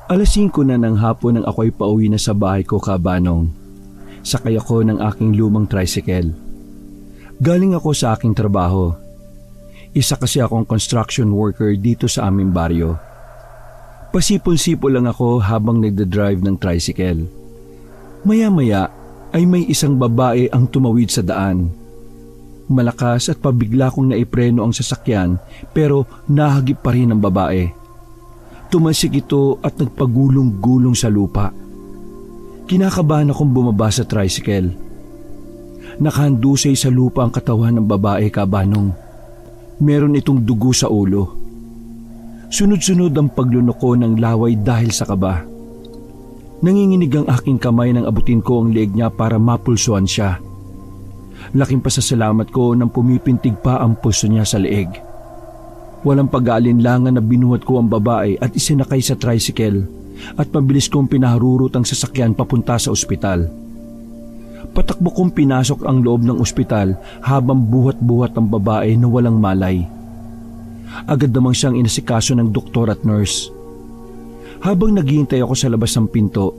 5:00 na ng hapon nang ako'y pauwi na sa bahay ko, Kabanong. Sakay ako ng aking lumang tricycle. Galing ako sa aking trabaho. Isa kasi akong construction worker dito sa aming baryo. Pasipol-sipol lang ako habang nagdadrive ng tricycle. Maya-maya ay may isang babae ang tumawid sa daan. Malakas at pabigla kong naipreno ang sasakyan pero nahagip pa rin ang babae. Tumasik ito at nagpagulong-gulong sa lupa. Kinakabahan akong bumaba sa tricycle. Nakahandusay sa lupa ang katawan ng babae, Kabanong. Meron itong dugo sa ulo. Sunod-sunod ang paglunok ko ng laway dahil sa kaba. Nanginginig ang aking kamay nang abutin ko ang leeg niya para mapulsuan siya. Laking pasasalamat ko nang pumipintig pa ang pulso niya sa leeg. Walang pag-aalinlangan na binuhat ko ang babae at isinakay sa tricycle at mabilis kong pinaharurot ang sasakyan papunta sa ospital. Patakbo kong pinasok ang loob ng ospital habang buhat-buhat ang babae na walang malay. Agad namang siyang inasikaso ng doktor at nurse. Habang naghihintay ako sa labas ng pinto,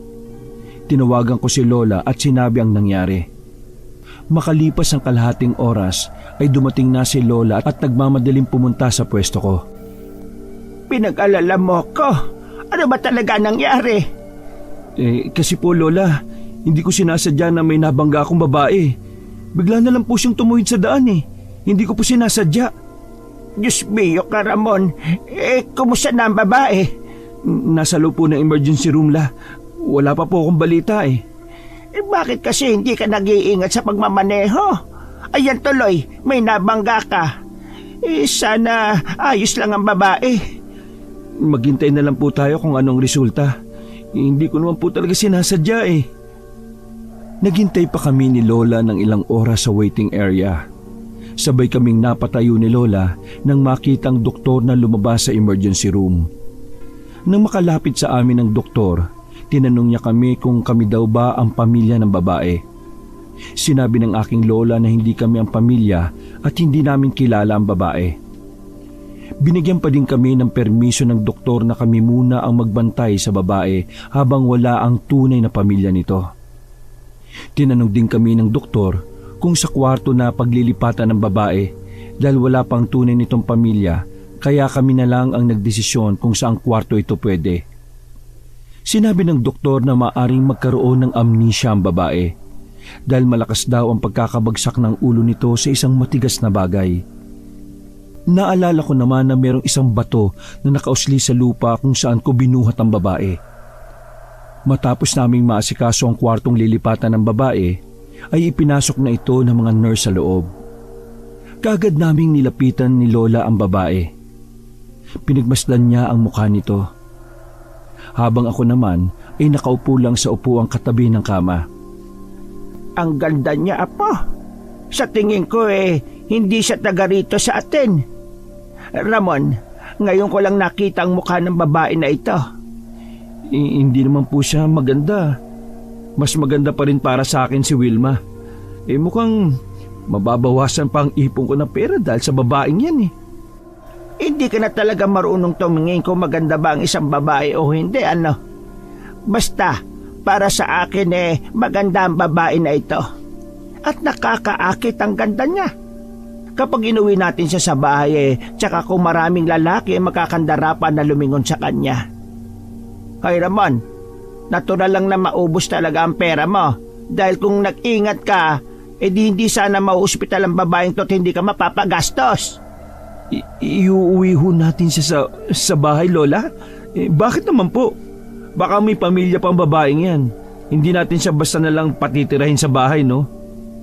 tinawagan ko si Lola at sinabi ang nangyari. Makalipas ang kalahating oras ay dumating na si Lola at nagmamadaling pumunta sa pwesto ko. Pinag-alala mo ko. Ano ba talaga nangyari? Kasi po Lola, hindi ko sinasadya na may nabangga akong babae. Bigla na lang po siyang tumuhid sa daan eh. Hindi ko po sinasadya. Diyos mio ka, Ramon. Kumusta na ang babae? Nasa loob po ng emergency room la. Wala pa po akong balita eh. Bakit kasi hindi ka nag-iingat sa pagmamaneho? Ayan tuloy, may nabangga ka. Sana ayos lang ang babae. Maghintay na lang po tayo kung anong resulta. Hindi ko naman po talaga sinasadya eh. Naghintay pa kami ni Lola ng ilang oras sa waiting area. Sabay kaming napatayo ni Lola nang makitang doktor na lumabas sa emergency room. Nang makalapit sa amin ng doktor, tinanong niya kami kung kami daw ba ang pamilya ng babae. Sinabi ng aking lola na hindi kami ang pamilya at hindi namin kilala ang babae. Binigyan pa din kami ng permiso ng doktor na kami muna ang magbantay sa babae habang wala ang tunay na pamilya nito. Tinanong din kami ng doktor kung sa kwarto na paglilipatan ng babae dahil wala pang tunay nitong pamilya kaya kami na lang ang nagdesisyon kung saang kwarto ito pwede. Sinabi ng doktor na maaring magkaroon ng amnesia ang babae dahil malakas daw ang pagkakabagsak ng ulo nito sa isang matigas na bagay. Naalala ko naman na mayroong isang bato na nakausli sa lupa kung saan ko binuhat ang babae. Matapos naming maasikaso ang kwartong lilipatan ng babae, ay ipinasok na ito ng mga nurse sa loob. Kaagad naming nilapitan ni Lola ang babae. Pinagmasdan niya ang mukha nito. Habang ako naman ay nakaupo lang sa upuang katabi ng kama. Ang ganda niya, Apo. Sa tingin ko hindi siya taga rito sa atin. Ramon, ngayon ko lang nakita ang mukha ng babae na ito. Hindi naman po siya maganda. Mas maganda pa rin para sa akin si Wilma. Mukhang mababawasan pa ang ipon ko ng pera dahil sa babaeng yan eh. Hindi ka na talaga marunong tumingin kung maganda ba ang isang babae o hindi, ano? Basta, para sa akin maganda ang babae na ito. At nakakaakit ang ganda niya. Kapag inuwi natin siya sa bahay tsaka kung maraming lalaki makakandarapan na lumingon sa kanya. Kay Ramon, natural lang na maubos talaga ang pera mo. Dahil kung nag-ingat ka, hindi sana mauospital ang babaeng to at hindi ka mapapagastos. Iuwi ho natin siya sa bahay, Lola? Bakit naman po? Baka may pamilya pang babaeng yan. Hindi natin siya basta na lang patitirahin sa bahay, no?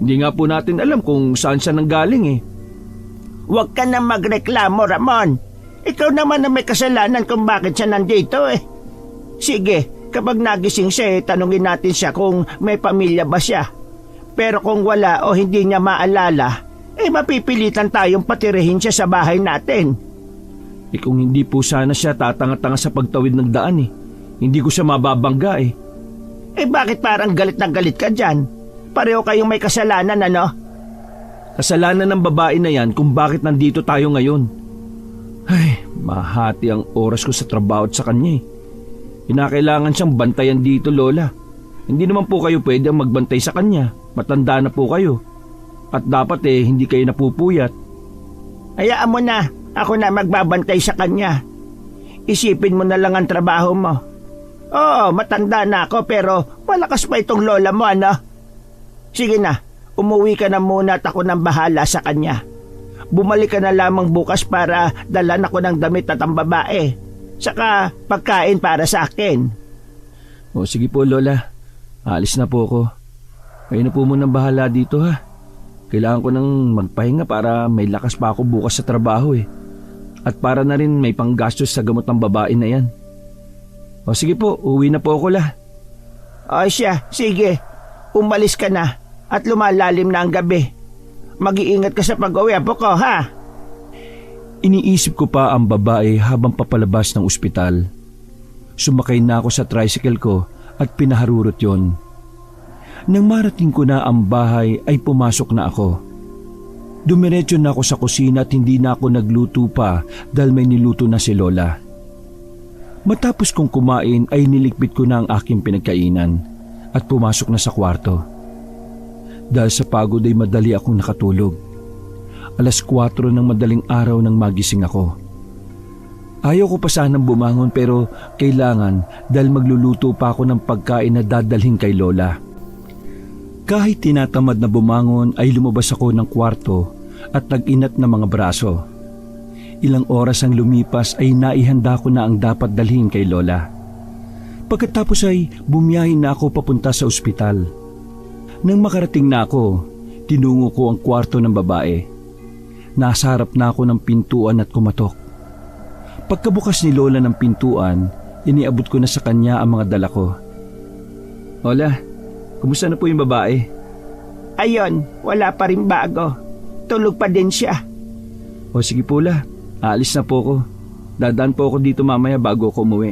Hindi nga po natin alam kung saan siya nanggaling eh. Huwag ka na magreklamo, Ramon. Ikaw naman na may kasalanan kung bakit siya nandito eh. Sige, kapag nagising siya tanungin natin siya kung may pamilya ba siya. Pero kung wala o hindi niya maalala, mapipilitan tayong patirahin siya sa bahay natin. Kung hindi po sana siya tatanga-tanga sa pagtawid ng daan eh. Hindi ko siya mababangga eh. Bakit parang galit na galit ka dyan? Pareho kayong may kasalanan, ano? Kasalanan ng babae na yan kung bakit nandito tayo ngayon. Ay, mahati ang oras ko sa trabaho at sa kanya eh. Kinakailangan siyang bantayan dito, Lola. Hindi naman po kayo pwedeng magbantay sa kanya. Matanda na po kayo. At dapat hindi kayo napupuyat. Hayaan mo na, ako na magbabantay sa kanya. Isipin mo na lang ang trabaho mo. Oo, matanda na ako pero malakas pa itong lola mo, ano? Sige na, umuwi ka na muna at ako nang bahala sa kanya. Bumalik ka na lamang bukas para dalan ako ng damit at ang babae. Saka pagkain para sa akin. O sige po, Lola. Alis na po ako. Kayo na po munang bahala dito, ha. Kailangan ko nang magpahinga para may lakas pa ako bukas sa trabaho At para na rin may panggastos sa gamot ng babae na yan. O sige po, uwi na po ako, La. O siya, sige. Umalis ka na at lumalalim na ang gabi. Mag-iingat ka sa pag-uwi, apo ko, ha? Iniisip ko pa ang babae habang papalabas ng ospital. Sumakay na ako sa tricycle ko at pinaharurot yon. Nang marating ko na ang bahay ay pumasok na ako. Dumiretso na ako sa kusina at hindi na ako nagluto pa dahil may niluto na si Lola. Matapos kong kumain ay nilikpit ko na ang aking pinagkainan at pumasok na sa kwarto. Dahil sa pagod ay madali akong nakatulog. 4:00 ng madaling araw nang magising ako. Ayaw ko pa sanang bumangon pero kailangan dahil magluluto pa ako ng pagkain na dadalhin kay Lola. Kahit tinatamad na bumangon ay lumabas ako ng kwarto at nag-inat na mga braso. Ilang oras ang lumipas ay naihanda ko na ang dapat dalhin kay Lola. Pagkatapos ay bumiyahe na ako papunta sa ospital. Nang makarating na ako, tinungo ko ang kwarto ng babae. Nasa harap na ako ng pintuan at kumatok. Pagkabukas ni Lola ng pintuan, iniabot ko na sa kanya ang mga dala ko. Lola, kumusta na po yung babae? Ayon, wala pa rin bago. Tulog pa din siya. O sige po, La. Aalis na po ako. Dadaan po ako dito mamaya bago ako umuwi.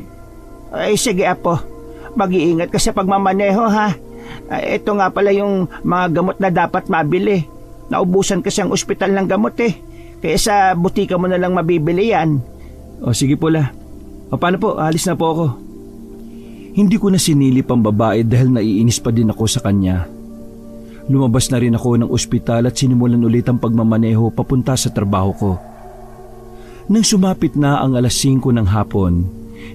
Ay sige, apo. Mag-iingat ka sa pagmamaneho, ha? Ito nga pala yung mga gamot na dapat mabili. Naubusan kasi ang ospital ng gamot Kaya sa butika mo na lang mabibili yan. O sige po, La. O paano po? Aalis na po ako. Hindi ko na sinilip ang babae dahil naiinis pa din ako sa kanya. Lumabas na rin ako ng ospital at sinimulan ulit ang pagmamaneho papunta sa trabaho ko. Nang sumapit na ang 5:00 ng hapon,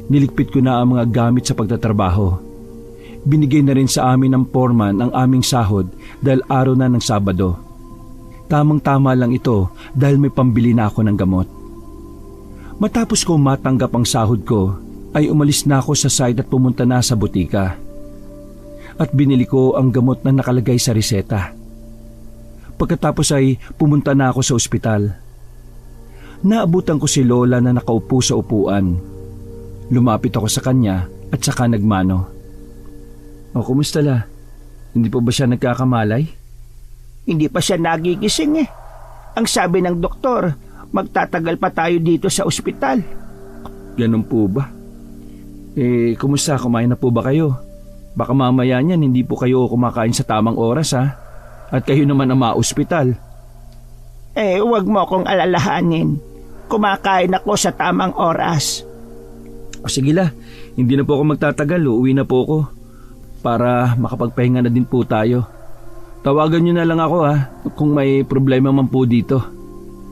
niligpit ko na ang mga gamit sa pagtatrabaho. Binigay na rin sa amin ng foreman ang aming sahod dahil araw na ng Sabado. Tamang-tama lang ito dahil may pambili na ako ng gamot. Matapos ko matanggap ang sahod ko, ay umalis na ako sa site at pumunta na sa butika. At binili ko ang gamot na nakalagay sa reseta. Pagkatapos ay pumunta na ako sa ospital. Naabutan ko si Lola na nakaupo sa upuan. Lumapit ako sa kanya at saka nagmano. O kumusta, La? Hindi pa ba siya nagkakamalay? Hindi pa siya nagigising Ang sabi ng doktor, magtatagal pa tayo dito sa ospital. Ganun po ba? Kumusta? Kumain na po ba kayo? Baka mamaya niyan hindi po kayo kumakain sa tamang oras, ha? At kayo naman ang ma-ospital. Huwag mo akong alalahanin. Kumakain ako sa tamang oras. O sige, La, hindi na po ako magtatagal. Uuwi na po ako para makapagpahinga na din po tayo. Tawagan niyo na lang ako, ha, kung may problema man po dito.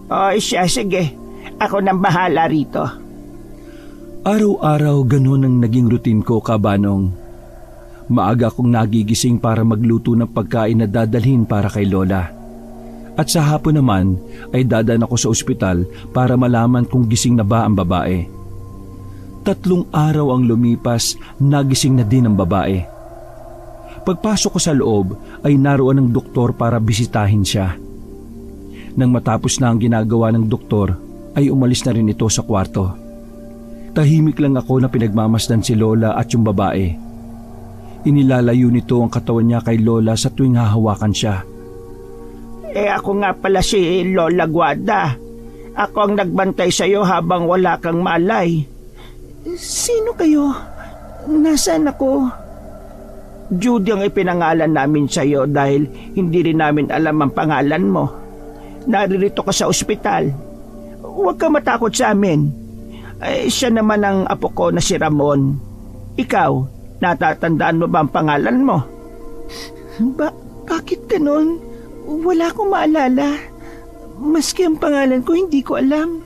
O siya, sige. Ako nang bahala rito. Araw-araw ganun ang naging routine ko, Kabanong. Maaga akong nagigising para magluto ng pagkain na dadalhin para kay Lola. At sa hapon naman ay dadaan ako sa ospital para malaman kung gising na ba ang babae. 3 araw ang lumipas, nagising na din ang babae. Pagpasok ko sa loob ay naroon ng doktor para bisitahin siya. Nang matapos na ang ginagawa ng doktor ay umalis na rin ito sa kwarto. Tahimik lang ako na pinagmamasdan si Lola at yung babae. Inilalayo nito ang katawan niya kay Lola sa tuwing hahawakan siya. Ako nga pala si Lola Guada. Ako ang nagbantay sa iyo habang wala kang malay. Sino kayo? Nasaan ako? Judy ang ipinangalan namin sa iyo dahil hindi rin namin alam ang pangalan mo. Naririto ka sa ospital. Huwag ka matakot sa amin. Siya naman ang apo ko na si Ramon. Ikaw, natatandaan mo ba ang pangalan mo? Bakit ganun? Wala akong maalala. Maski ang pangalan ko, hindi ko alam.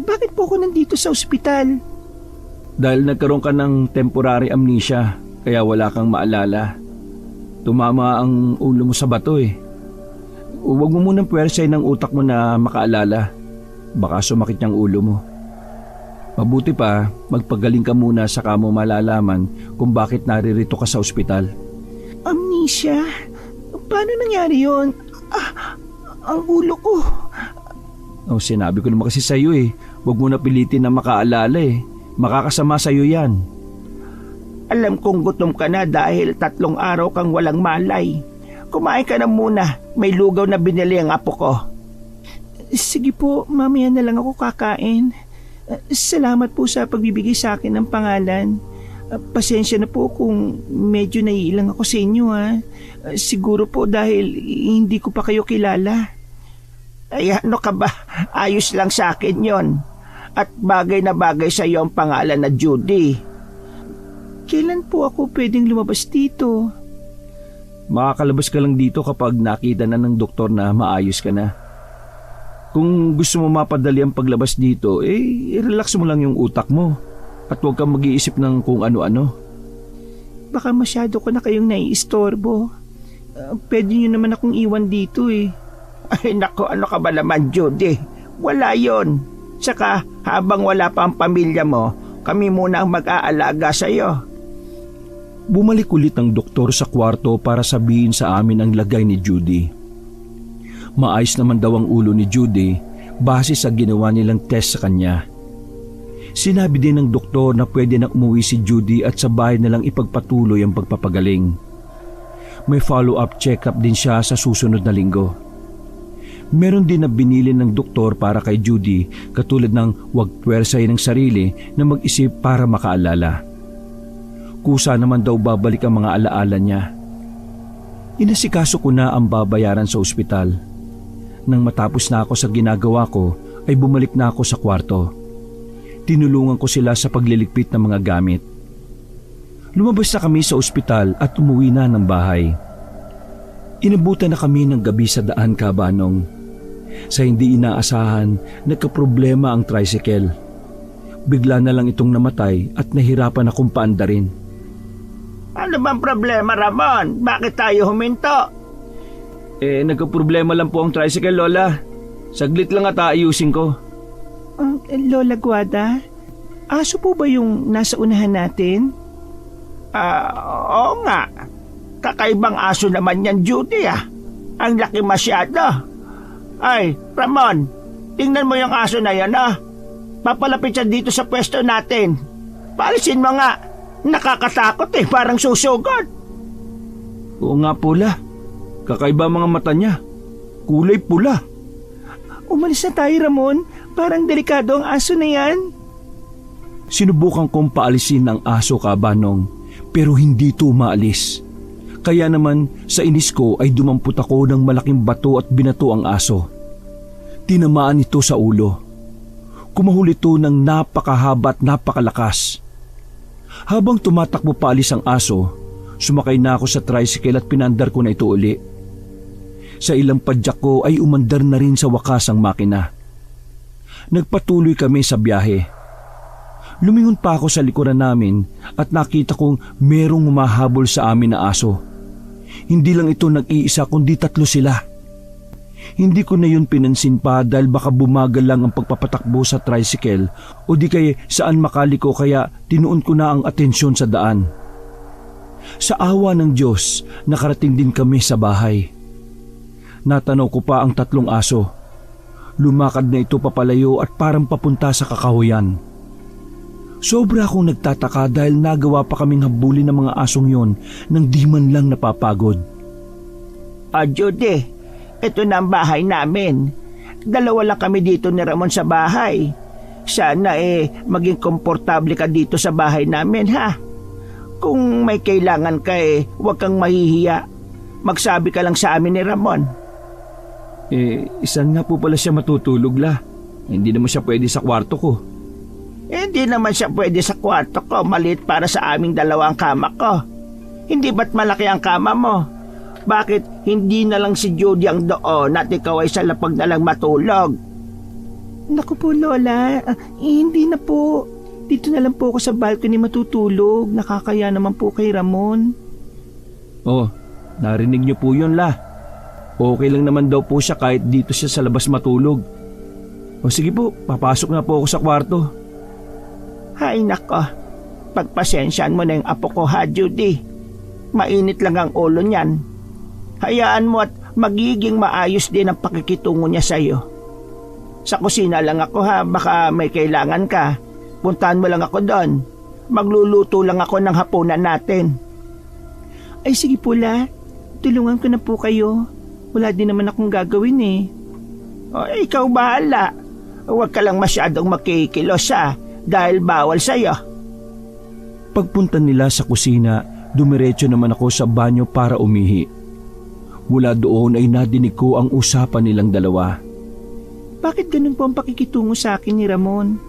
Bakit po ako nandito sa ospital? Dahil nagkaroon ka ng temporary amnesia, kaya wala kang maalala. Tumama ang ulo mo sa bato eh. Huwag mo munang puwersay ng utak mo na makaalala. Baka sumakit niyang ulo mo. Mabuti pa, magpagaling ka muna saka mo malalaman kung bakit naririto ka sa ospital. Amnesia? Paano nangyari yun? Ang ulo ko. Sinabi ko naman kasi sa'yo eh. Huwag mo na pilitin na makaalala eh. Makakasama sa'yo yan. Alam kong gutom ka na dahil 3 araw kang walang malay. Kumain ka na muna. May lugaw na binili ang apo ko. Sige po, mamaya na lang ako kakain. Salamat po sa pagbibigay sa akin ng pangalan. Pasensya na po kung medyo naiilang ako sa inyo ha. Siguro po dahil hindi ko pa kayo kilala. Ay ano ka ba? Ayos lang sa akin yon. At bagay na bagay sa iyo ang pangalan na Judy. Kailan po ako pwedeng lumabas dito? Makakalabas ka lang dito kapag nakita na ng doktor na maayos ka na. Kung gusto mo mapadali ang paglabas dito, relax mo lang yung utak mo at huwag kang mag-iisip ng kung ano-ano. Baka masyado ko na kayong naiistorbo. Pwede nyo naman akong iwan dito eh. Ay nako, ano ka ba naman Judy? Wala yon. Tsaka habang wala pa ang pamilya mo, kami muna ang mag-aalaga sa iyo. Bumalik ulit ang doktor sa kwarto para sabihin sa amin ang lagay ni Judy. Maayos naman daw ang ulo ni Judy base sa ginawa nilang test sa kanya. Sinabi din ng doktor na pwede na umuwi si Judy at sa bahay na lang ipagpatuloy ang pagpapagaling. May follow-up check-up din siya sa susunod na linggo. Meron din na binili ng doktor para kay Judy katulad ng huwag puwersay ng sarili na mag-isip para makaalala. Kusa naman daw babalik ang mga alaala niya. Inasikaso ko na ang babayaran sa ospital. Nang matapos na ako sa ginagawa ko ay bumalik na ako sa kwarto. Tinulungan ko sila sa pagliligpit ng mga gamit. Lumabas na kami sa ospital at umuwi na ng bahay. Inabutan na kami ng gabi sa daan, Kabanong. Sa hindi inaasahan, nagkaproblema ang tricycle. Bigla na lang itong namatay at nahirapan akong paandarin. Ano bang problema, Ramon? Bakit tayo huminto? Nagkaproblema lang po ang tricycle, Lola. Saglit lang at aayusin ko. Lola Guada, aso po ba yung nasa unahan natin? Oo nga. Kakaibang aso naman yan, Judy ah. Ang laki masyado. Ay, Ramon, tingnan mo yung aso na yan ah. Papalapit siya dito sa pwesto natin. Paalisin mo nga. Nakakatakot eh, parang susugod. Oo nga pula. Kakaiba mga mata niya. Kulay pula. Umalis na tayo, Ramon. Parang delikado ang aso na yan. Sinubukan kong paalisin ang aso, Kabanong, pero hindi ito umaalis. Kaya naman sa inis ko ay dumampot ako ng malaking bato at binato ang aso. Tinamaan ito sa ulo. Kumahul ito ng napakahaba at napakalakas. Habang tumatakbo paalis ang aso, sumakay na ako sa tricycle at pinandar ko na ito uli. Sa ilang padyak ko ay umandar na rin sa wakas ang makina. Nagpatuloy kami sa biyahe. Lumingon pa ako sa likuran namin at nakita kong merong humahabol sa amin na aso. Hindi lang ito nag-iisa kundi 3 sila. Hindi ko na yun pinansin pa dahil baka bumagal lang ang pagpapatakbo sa tricycle o di kaya saan makaliko kaya tinuon ko na ang atensyon sa daan. Sa awa ng Diyos, nakarating din kami sa bahay. Natanaw ko pa ang 3 aso. Lumakad na ito papalayo at parang papunta sa kakahuyan. Sobra akong nagtataka dahil nagawa pa kaming habulin ng mga asong yon nang di man lang napapagod. Judy, ito na ang bahay namin. 2 lang kami dito ni Ramon sa bahay. Sana maging komportable ka dito sa bahay namin ha. Kung may kailangan ka huwag kang mahihiya. Magsabi ka lang sa amin ni Ramon. Isan nga po pala siya matutulog la. Hindi naman siya pwede sa kwarto ko. Hindi naman siya pwede sa kwarto ko. Maliit para sa aming dalawang kama ko. Hindi ba't malaki ang kama mo? Bakit hindi na lang si Judy ang doon at ikaw ay sa lapag na lang matulog? Naku po, Lola. Hindi na po. Dito na lang po ako sa balcony matutulog. Nakakaya naman po kay Ramon. Oh, narinig niyo po yun, La. Okay lang naman daw po siya kahit dito siya sa labas matulog. O sige po, papasok na po ako sa kwarto. Hay nako, pagpasensyaan mo na yung apo ko ha, Judy. Mainit lang ang ulo niyan. Hayaan mo at magiging maayos din ang pakikitungo niya sa'yo. Sa kusina lang ako ha, baka may kailangan ka. Puntahan mo lang ako doon. Magluluto lang ako ng hapunan natin. Ay sige po, La. Tulungan ko na po kayo. Wala din naman akong gagawin eh. O, ikaw bahala. Huwag ka lang masyadong makikilos ha, dahil bawal sa'yo. Pagpunta nila sa kusina, dumiretso naman ako sa banyo para umihi. Mula doon ay nadinig ko ang usapan nilang dalawa. Bakit ganun po ang pakikitungo sa akin ni Ramon?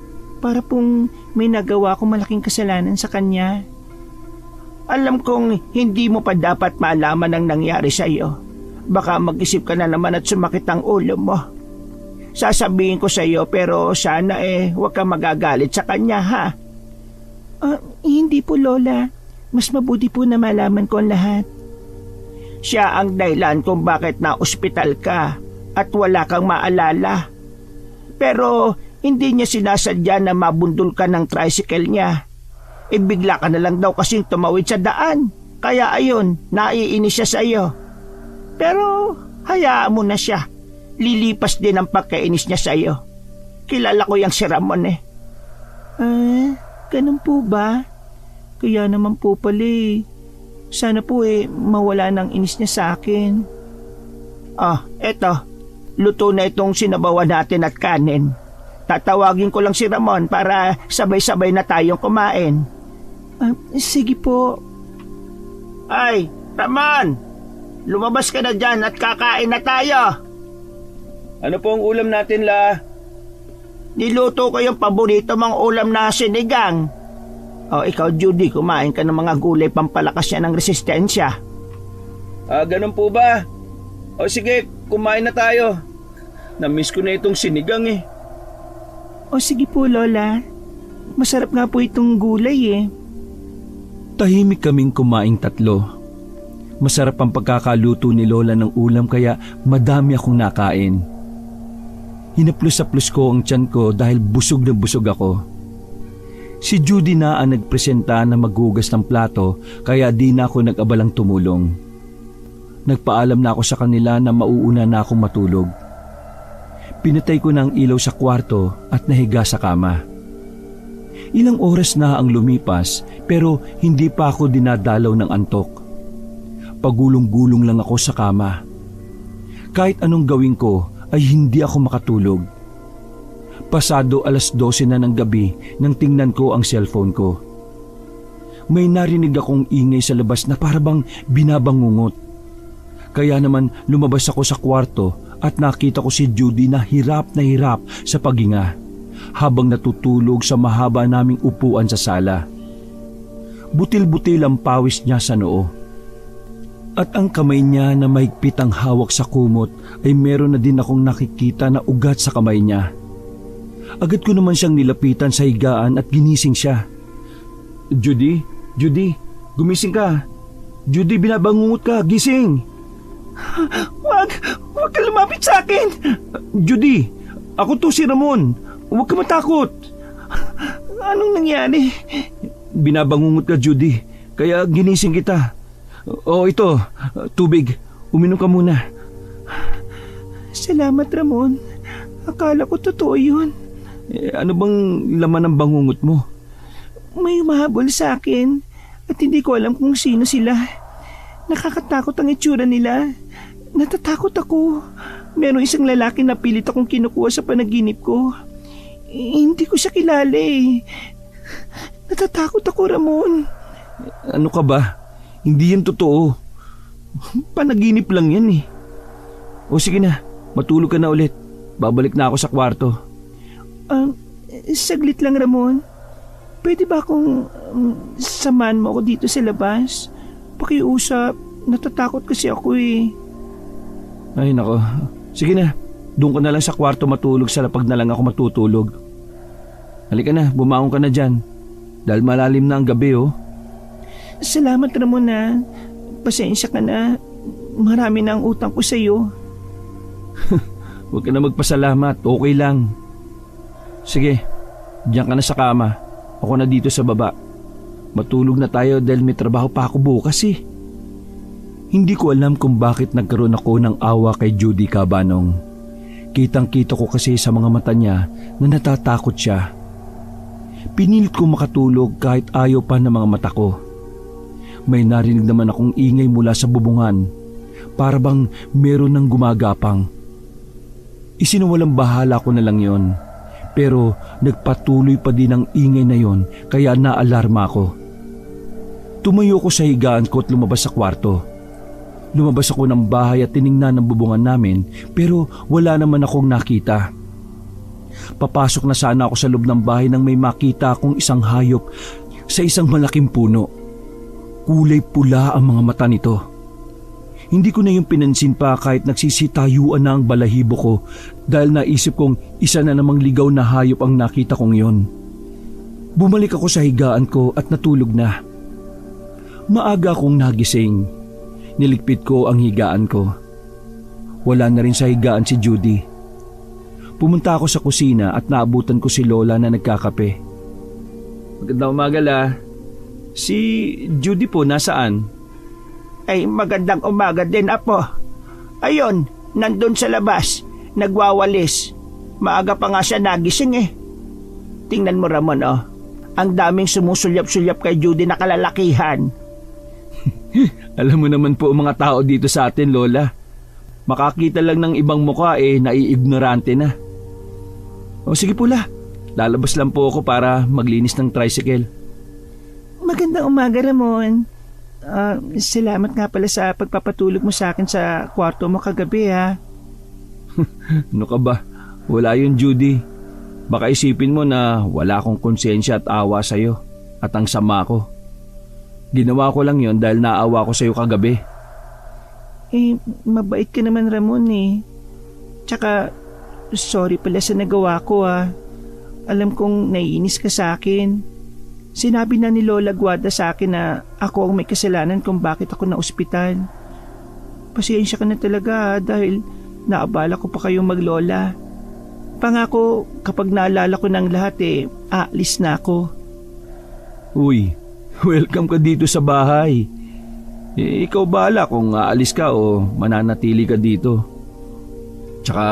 Para pong may nagawa akong malaking kasalanan sa kanya. Alam kong hindi mo pa dapat malaman ang nangyari sa'yo. Baka mag-isip ka na naman at sumakit ang ulo mo. Sasabihin ko sa'yo pero sana huwag kang magagalit sa kanya ha. Hindi po, Lola. Mas mabuti po na malaman ko ang lahat. Siya ang dahilan kung bakit na-ospital ka at wala kang maalala. Pero hindi niya sinasadya na mabundol ka ng tricycle niya. Bigla ka na lang daw kasing tumawid sa daan. Kaya ayun, naiinis siya sa'yo. Pero hayaan mo na siya. Lilipas din ang pagkainis niya sa'yo. Kilala ko yung si Ramon eh. Ganun po ba? Kaya naman po pala eh. Sana po mawala ng inis niya sa akin. Eto. Luto na itong sinabawan natin at kanin. Tatawagin ko lang si Ramon para sabay-sabay na tayong kumain. Sige po. Ay, Ramon! Lumabas ka na dyan at kakain na tayo. Ano po ang ulam natin, La? Niluto ko yung paborito mong ulam na sinigang. Ikaw, Judy, kumain ka ng mga gulay pampalakas niya ng resistensya. Ganun po ba? O sige, kumain na tayo. Namiss ko na itong sinigang eh. O sige po, Lola. Masarap nga po itong gulay eh. Tahimik kaming kumaing tatlo. Masarap ang pagkakaluto ni Lola ng ulam kaya madami akong nakain. Hinaplos-aplos ko ang tiyan ko dahil busog na busog ako. Si Judy na ang nagpresenta na maghugas ng plato kaya di na ako nag-abalang tumulong. Nagpaalam na ako sa kanila na mauuna na akong matulog. Pinatay ko na ang ilaw sa kwarto at nahiga sa kama. Ilang oras na ang lumipas pero hindi pa ako dinadalaw ng antok. Pagulong-gulong lang ako sa kama. Kahit anong gawin ko ay hindi ako makatulog. Pasado 12:00 na ng gabi nang tingnan ko ang cellphone ko. May narinig akong ingay sa labas na parabang binabangungot. Kaya naman lumabas ako sa kwarto at nakita ko si Judy na hirap sa paghinga habang natutulog sa mahaba naming upuan sa sala. Butil-butil ang pawis niya sa noo. At ang kamay niya na mahigpit ang hawak sa kumot ay meron na din akong nakikita na ugat sa kamay niya. Agad ko naman siyang nilapitan sa higaan at ginising siya. Judy, gumising ka. Judy, binabangungot ka, gising. Wag ka lumapit sa akin. Judy, ako to si Ramon. Huwag ka matakot. Anong nangyari? Binabangungot ka, Judy, kaya ginising kita. Ito, tubig. Uminom ka muna. Salamat, Ramon. Akala ko totoo yun. Ano bang laman ng bangungot mo? May humahabol sa akin at hindi ko alam kung sino sila. Nakakatakot ang itsura nila. Natatakot ako. Merong isang lalaki na pilit akong kinukuha sa panaginip ko. Hindi ko siya kilala eh. Natatakot ako, Ramon. Ano ka ba? Hindi yan totoo. Panaginip lang yan eh. O sige na, matulog ka na ulit. Babalik na ako sa kwarto. Saglit lang, Ramon. pwede ba akong samahan mo ako dito sa labas? Pakiusap, natatakot kasi ako eh. Ay nako, sige na, doon ka na lang sa kwarto matulog sa lapag na lang ako matutulog. Halika na, bumangon ka na dyan. Dahil malalim na ang gabi oh. Salamat Ramon na. Pasensya ka na. Marami na ang utang ko sa iyo. Huwag ka na magpasalamat, okay lang. Sige, diyan ka na sa kama. Ako na dito sa baba. Matulog na tayo dahil may trabaho pa ako bukas eh. Hindi ko alam kung bakit nagkaroon ako ng awa kay Judy Cabanong. Kitang-kita ko kasi sa mga mata niya na natatakot siya. Pinilit ko makatulog kahit ayaw pa ng mga mata ko. May narinig naman akong ingay mula sa bubungan. Para bang meron ng gumagapang. Isinuwalang bahala ko na lang yon. Pero nagpatuloy pa din ang ingay na yon kaya naalarma ako. Tumayo ko sa higaan ko at lumabas sa kwarto. Lumabas ako ng bahay at tiningnan ang bubungan namin pero wala naman akong nakita. Papasok na sana ako sa loob ng bahay nang may makita akong isang hayop sa isang malaking puno. Kulay pula ang mga mata nito. Hindi ko na yung pinansin pa kahit nagsisitayuan na ang balahibo ko dahil naisip kong isa na namang ligaw na hayop ang nakita kong yon. Bumalik ako sa higaan ko at natulog na. Maaga akong nagising. Niligpit ko ang higaan ko. Wala na rin sa higaan si Judy. Pumunta ako sa kusina at naabutan ko si Lola na nagkakape. Magandang umaga la. Si Judy po nasaan? Ay magandang umaga din apo. Ayun, nandun sa labas, nagwawalis. Maaga pa nga siya nagising eh. Tingnan mo Ramon oh, ang daming sumusulyap-sulyap kay Judy na kalalakihan. Alam mo naman po mga tao dito sa atin Lola. Makakita lang ng ibang mukha naiignorante na. O sige po la, lalabas lang po ako para maglinis ng tricycle. Magandang umaga Ramon. Salamat nga pala sa pagpapatulog mo sa akin sa kwarto mo kagabi ha. Ano ka ba? Wala yun Judy. Baka isipin mo na wala akong konsensya at awa sa'yo at ang sama ko. Ginawa ko lang yon dahil naawa ko sa'yo kagabi. Mabait ka naman Ramon eh. Tsaka sorry pala sa nagawa ko ha. Alam kong naiinis ka sa akin. Sinabi na ni Lola Guada sa akin na ako ang may kasalanan kung bakit ako na-ospital. Pasensya ka na talaga dahil naabala ko pa kayong maglola. Pangako kapag naalala ko ng lahat aalis na ako. Uy, welcome ka dito sa bahay. Ikaw bahala kung aalis ka o mananatili ka dito. Tsaka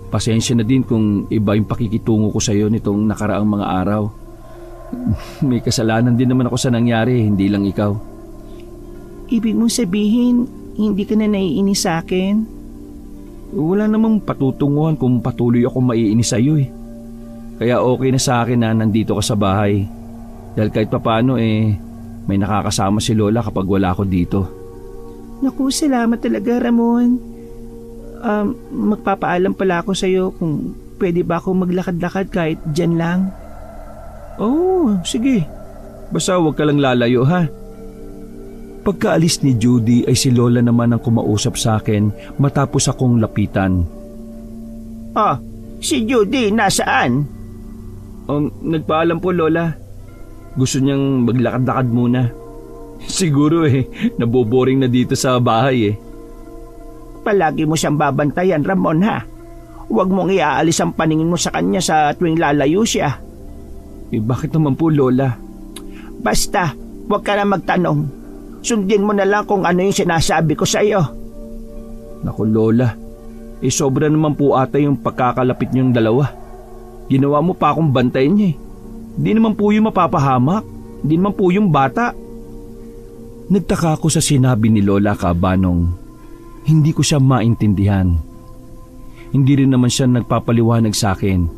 pasensya na din kung iba yung pakikitungo ko sa'yo nitong nakaraang mga araw. May kasalanan din naman ako sa nangyari, hindi lang ikaw. Ibig mong sabihin, hindi ka na naiinis sa akin? Wala namang patutunguhan kung patuloy ako maiinis sa iyo Kaya okay na sa akin na nandito ka sa bahay. Dahil kahit papaano may nakakasama si Lola kapag wala ako dito. Naku, salamat talaga Ramon. Magpapaalam pala ako sa iyo kung pwede ba ako maglakad-lakad kahit dyan lang. Oh, sige. Basta huwag ka lang lalayo ha. Pagkaalis ni Judy ay si Lola naman ang kumausap sa akin matapos akong lapitan. Oh, si Judy nasaan? Nagpaalam po Lola. Gusto niyang maglakad-lakad muna. Siguro naboboring na dito sa bahay Palagi mo siyang babantayan Ramon ha. Huwag mong iaalis ang paningin mo sa kanya sa tuwing lalayo siya. Bakit naman po Lola? Basta, huwag ka na magtanong. Sundin mo na lang kung ano yung sinasabi ko sa iyo. Naku Lola, sobra naman po ata yung pagkakalapit niyong dalawa. Ginawa mo pa akong bantayin niya Di naman po yung mapapahamak. Di naman po yung bata. Nagtaka ako sa sinabi ni Lola Cabanong. Hindi ko siya maintindihan. Hindi rin naman siya nagpapaliwanag sa akin.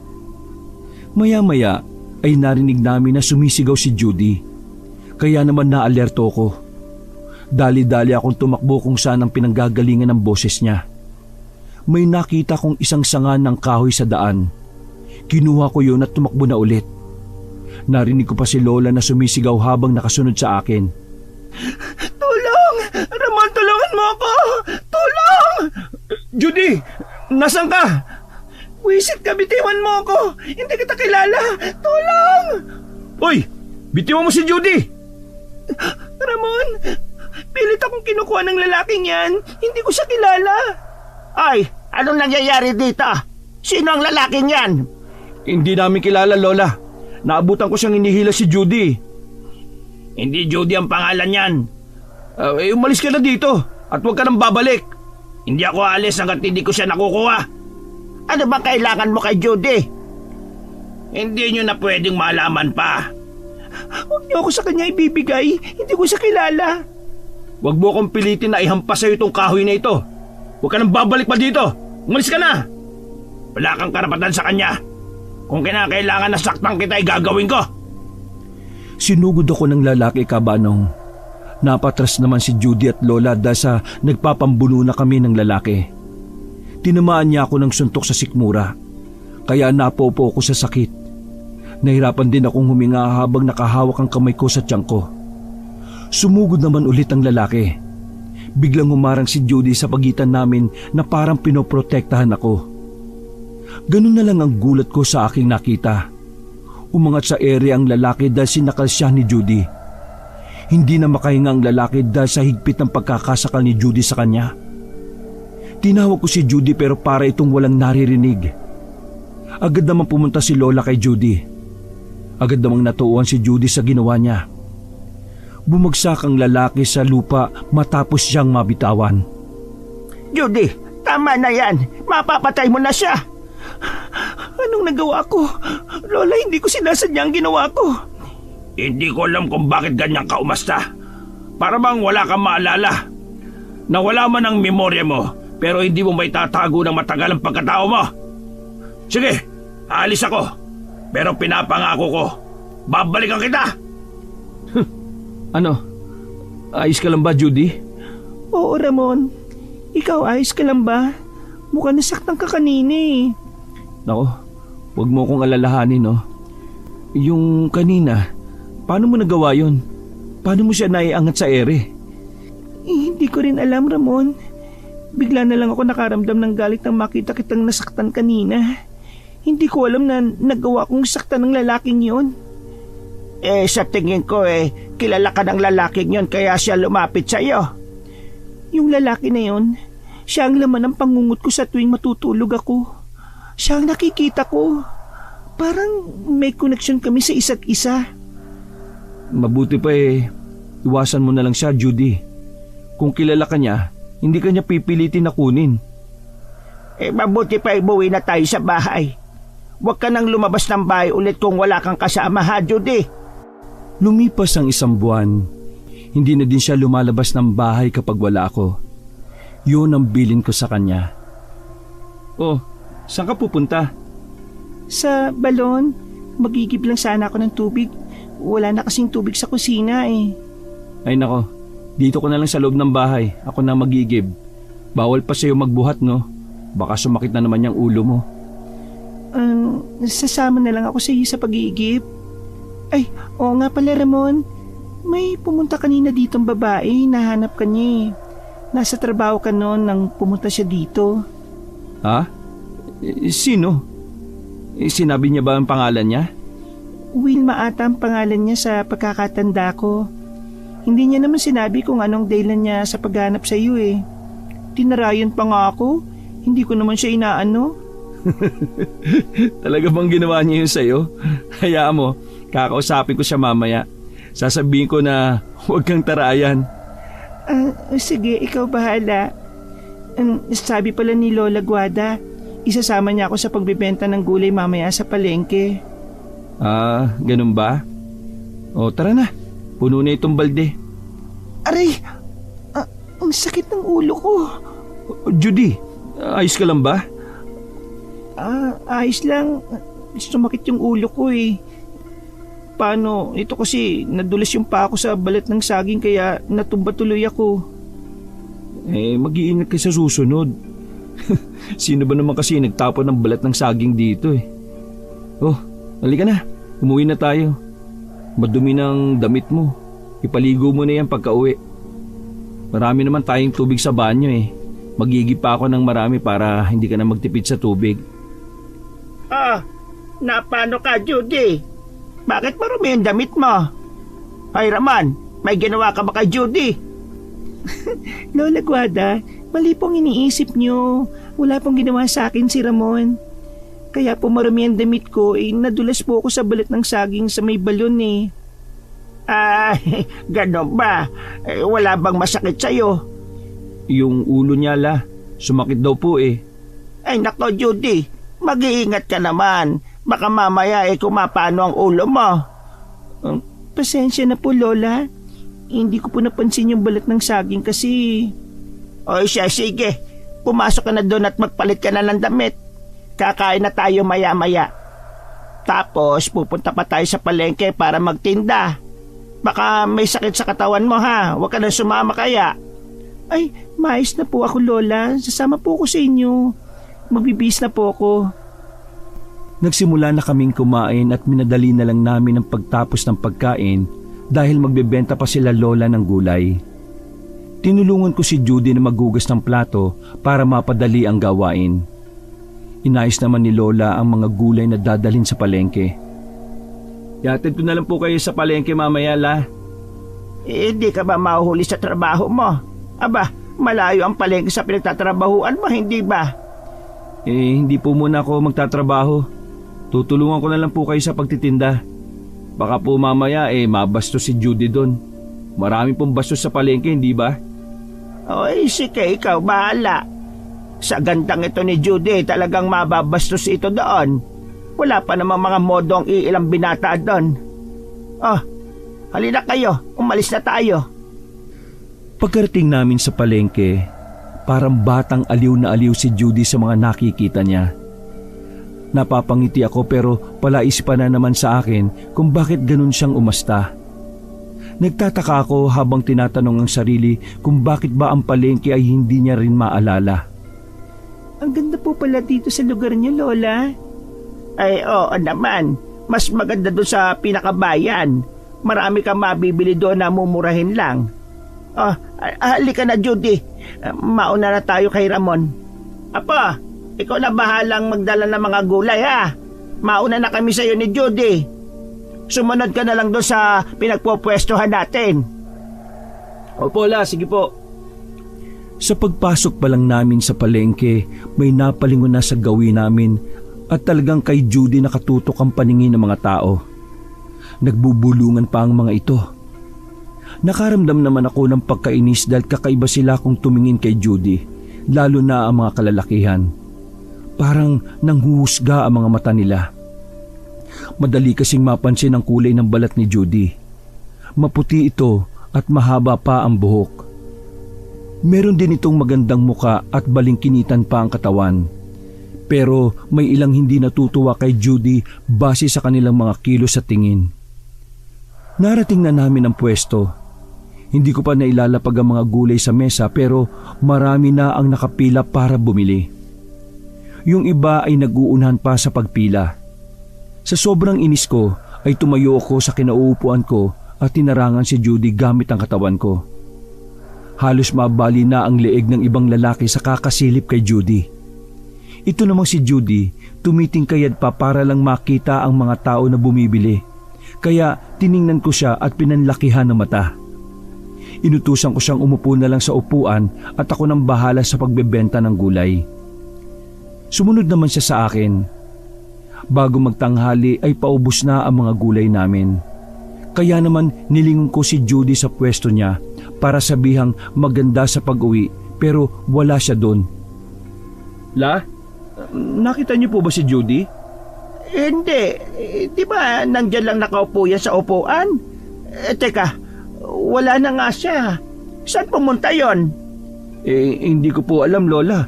Maya-maya ay narinig namin na sumisigaw si Judy. Kaya naman naalerto ko. Dali-dali akong tumakbo kung saan ang pinanggagalingan ng boses niya. May nakita kong isang sanga ng kahoy sa daan. Kinuha ko yun at tumakbo na ulit. Narinig ko pa si Lola na sumisigaw habang nakasunod sa akin. Tulong! Ramon, tulungan mo ako! Tulong! Judy! Nasaan ka? Wisit ka, bitiwan mo ako! Hindi kita kilala! Tulong! Hoy! Bitiwan mo si Judy! Ramon, pilit akong kinukuha ng lalaking yan. Hindi ko siya kilala. Ay, anong nangyayari dito? Sino ang lalaking yan? Hindi namin kilala, Lola. Naabutan ko siyang inihila si Judy. Hindi Judy ang pangalan yan. Umalis ka na dito at huwag ka nang babalik. Hindi ako aalis hanggat hindi ko siya nakukuha. Ano ba kailangan mo kay Judy? Hindi nyo na pwedeng malaman pa. Huwag niyo ako sa kanya ibibigay. Hindi ko siya kilala. Huwag mo akong pilitin na ihampas sa'yo itong kahoy na ito. Huwag ka nang babalik pa dito. Umalis ka na. Wala kang karapatan sa kanya. Kung kinakailangan na saktan kita, gagawin ko. Sinugod ako ng lalaki, Kabanong. Napatras naman si Judy at Lola dahil sa nagpapambuno na kami ng lalaki. Tinamaan niya ako ng suntok sa sikmura, kaya napopo ako sa sakit. Nahirapan din akong huminga habang nakahawak ang kamay ko sa tiyan ko. Sumugod naman ulit ang lalaki. Biglang humarang si Judy sa pagitan namin na parang pinoprotektahan ako. Ganun na lang ang gulat ko sa aking nakita. Umangat sa ere ang lalaki dahil sinakal siya ni Judy. Hindi na makahinga ang lalaki dahil sa higpit ng pagkakasakal ni Judy sa kanya. Tinawag ko si Judy pero para itong walang naririnig. Agad naman pumunta si Lola kay Judy. Agad namang natuuan si Judy sa ginawa niya. Bumagsak ang lalaki sa lupa matapos siyang mabitawan. Judy, tama na yan. Mapapatay mo na siya. Anong nagawa ko? Lola, hindi ko sinasadya ang ginawa ko. Hindi ko alam kung bakit ganyan ka umasta. Para bang wala kang maalala. Nawala man ang memorya mo, pero hindi mo may tatago ng matagal ang pagkatao mo. Sige, aalis ako. Pero pinapangako ko, babalikan kita. Ano? Ayos ka lang ba, Judy? Oo, Ramon. Ikaw, ayos ka lang ba? Mukhang nasaktan ka kanina eh. Nako, huwag mo akong alalahanin, no? Yung kanina, paano mo nagawa yun? Paano mo siya naiangat sa ere? Hindi ko rin alam, Ramon. Bigla na lang ako nakaramdam ng galit nang makita kitang nasaktan kanina. Hindi ko alam na nagawa kong saktan ng lalaking yon. Sa tingin ko kilala ka ng lalaking yon kaya siya lumapit sa iyo. Yung lalaki na yon, siya ang laman ng pangungot ko sa tuwing matutulog ako. Siya ang nakikita ko. Parang may connection kami sa isa't isa. Mabuti pa iwasan mo na lang siya, Judy. Kung kilala ka niya, hindi ka niya pipilitin na kunin. Mabuti pa ibuwi na tayo sa bahay. Huwag ka nang lumabas ng bahay ulit kung wala kang kasama, ha, Judy? Lumipas ang 1 buwan. Hindi na din siya lumalabas ng bahay kapag wala ako. Yun ang bilin ko sa kanya. Oh, saan ka pupunta? Sa balon. Magigib lang sana ako ng tubig. Wala na kasing tubig sa kusina eh. Ay nako, dito ko na lang sa loob ng bahay. Ako na magigib. Bawal pa sa'yo magbuhat, no? Baka sumakit na naman yung ulo mo. Sasama na lang ako sa iyo sa pag-iigib. Ay, oo nga pala, Ramon. May pumunta kanina ditong babae. Nahanap ka niya eh. Nasa trabaho ka noon nang pumunta siya dito. Ha? Sino? Sinabi niya ba ang pangalan niya? Wilma ata ang pangalan niya sa pagkakatanda ko. Hindi niya naman sinabi kung anong dahilan niya sa paghanap sa iyo eh. Tinarayan pa nga ako. Hindi ko naman siya inaano. Talaga bang ginawa niya yun sa'yo? Hayaan mo, kakausapin ko siya mamaya. Sasabihin ko na huwag kang tarayan. Sige, ikaw bahala. Sabi pala ni Lola Guada, isasama niya ako sa pagbibenta ng gulay mamaya sa palengke. Ganun ba? O tara na, puno na itong balde. Aray! Ang sakit ng ulo ko. Judy, ayos ka lang ba? Ayos lang. Sumakit yung ulo ko eh. Paano? Ito kasi nadulas yung paa ko sa balat ng saging kaya natumba tuloy ako. Mag-iingat ka sa susunod. Sino ba naman kasi nagtapon ng balat ng saging dito eh? Oh, halika na. Umuwi na tayo. Madumi ng damit mo. Ipaligo mo na yan pagka-uwi. Marami naman tayong tubig sa banyo eh. Magigib pa ako ng marami para hindi ka na magtipid sa tubig. Napano ka, Judy? Bakit marumi yung damit mo? Ay, Ramon, may ginawa ka ba kay Judy? Lola Guada, mali pong iniisip niyo. Wala pong ginawa sa akin si Ramon. Kaya po marami ang damit ko, nadulas po ako sa balat ng saging sa may balon eh. Ay, gano'n ba? Wala bang masakit sa'yo? Yung ulo niya la, sumakit daw po eh. Ay, nako, Judy, mag-iingat ka naman. Baka mamaya kumapano ang ulo mo. Pasensya na po, Lola. Hindi ko po napansin yung balat ng saging kasi... O siya, sige. Pumasok ka na doon at magpalit ka na ng damit. Kakain na tayo maya-maya. Tapos pupunta pa tayo sa palengke para magtinda. Baka may sakit sa katawan mo ha. Huwag ka na sumama kaya. Ay, maayos na po ako, Lola. Sasama po ako sa inyo. Magbibis na po ako. Nagsimula na kaming kumain at minadali na lang namin ang pagtapos ng pagkain dahil magbebenta pa sila Lola ng gulay. Tinulungan ko si Judy na maghugas ng plato para mapadali ang gawain. Inayos naman ni Lola ang mga gulay na dadalhin sa palengke. Yatid ko na lang po kayo sa palengke mamaya la. Hindi ka ba mahuhuli sa trabaho mo? Aba, malayo ang palengke sa pinagtatrabahuan mo, hindi ba? Hindi po muna ako magtatrabaho. Tutulungan ko na lang po kayo sa pagtitinda. Baka po mamaya mabastos si Judy doon. Marami pong bastos sa palengke, hindi ba? Oy, sige, ikaw bahala. Sa gandang ito ni Judy, talagang mababastos ito doon. Wala pa namang mga modong iilang binata doon. Halina kayo, umalis na tayo. Pagkarating namin sa palengke, parang batang aliw na aliw si Judy sa mga nakikita niya. Napapangiti ako pero palais pa na naman sa akin kung bakit ganun siyang umasta. Nagtataka ako habang tinatanong ang sarili kung bakit ba ang palengke ay hindi niya rin maalala. Ang ganda po pala dito sa lugar niyo, Lola. Ay, oo naman. Mas maganda doon sa pinakabayan. Marami kang mabibili doon na mumurahin lang. Halika na, Judy. Mauna na tayo kay Ramon. Apo, ikaw na bahalang magdala ng mga gulay ha. Mauna na kami sa iyo ni Judy. Sumunod ka na lang doon sa pinagpupwestuhan natin. Opo la, sige po. Sa pagpasok pa lang namin sa palengke, may napalingon na sa gawin namin at talagang kay Judy nakatutok ang paningin ng mga tao. Nagbubulungan pa ang mga ito. Nakaramdam naman ako ng pagkainis dahil kakaiba sila kung tumingin kay Judy, lalo na ang mga kalalakihan. Parang nanghuhusga ang mga mata nila. Madali kasing mapansin ang kulay ng balat ni Judy. Maputi ito at mahaba pa ang buhok. Meron din itong magandang muka at balingkinitan pa ang katawan. Pero may ilang hindi natutuwa kay Judy base sa kanilang mga kilos at tingin. Narating na namin ang pwesto. Hindi ko pa nailalapag ang mga gulay sa mesa pero marami na ang nakapila para bumili. Yung iba ay nag-uunahan pa sa pagpila. Sa sobrang inis ko ay tumayo ako sa kinauupuan ko at tinarangan si Judy gamit ang katawan ko. Halos mabali na ang leeg ng ibang lalaki sa kakasilip kay Judy. Ito namang si Judy, tumitingkayad pa para lang makita ang mga tao na bumibili. Kaya tiningnan ko siya at pinanlakihan ng mata. Inutusan ko siyang umupo na lang sa upuan at ako nang bahala sa pagbebenta ng gulay. Sumunod naman siya sa akin. Bago magtanghali ay paubos na ang mga gulay namin. Kaya naman nilingon ko si Judy sa pwesto niya para sabihang maganda sa pag-uwi pero wala siya doon. La, nakita niyo po ba si Judy? Hindi. Di ba nandyan lang nakaupo yan sa upuan? Teka, wala na nga siya. Saan pumunta yon? Hindi ko po alam, Lola.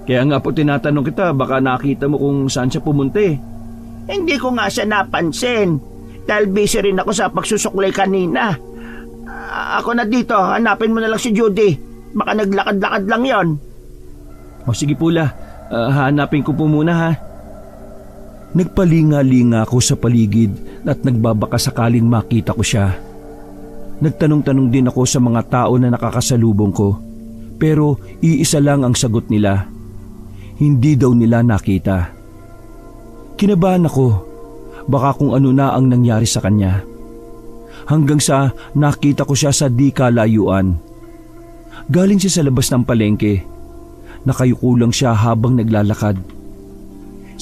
Kaya nga po tinatanong kita, baka nakita mo kung saan siya pumunta eh. Hindi ko nga siya napansin. Dahil busy rin ako sa pagsusuklay kanina. Ako na dito, hanapin mo na lang si Judy. Baka naglakad-lakad lang yon. O sige po la, hanapin ko po muna ha. Nagpalinga-linga ako sa paligid at nagbabaka sakaling makita ko siya. Nagtanong-tanong din ako sa mga tao na nakakasalubong ko, pero iisa lang ang sagot nila. Hindi daw nila nakita. Kinabahan ako, baka kung ano na ang nangyari sa kanya. Hanggang sa nakita ko siya sa di kalayuan. Galing siya sa labas ng palengke. Nakayuko lang siya habang naglalakad.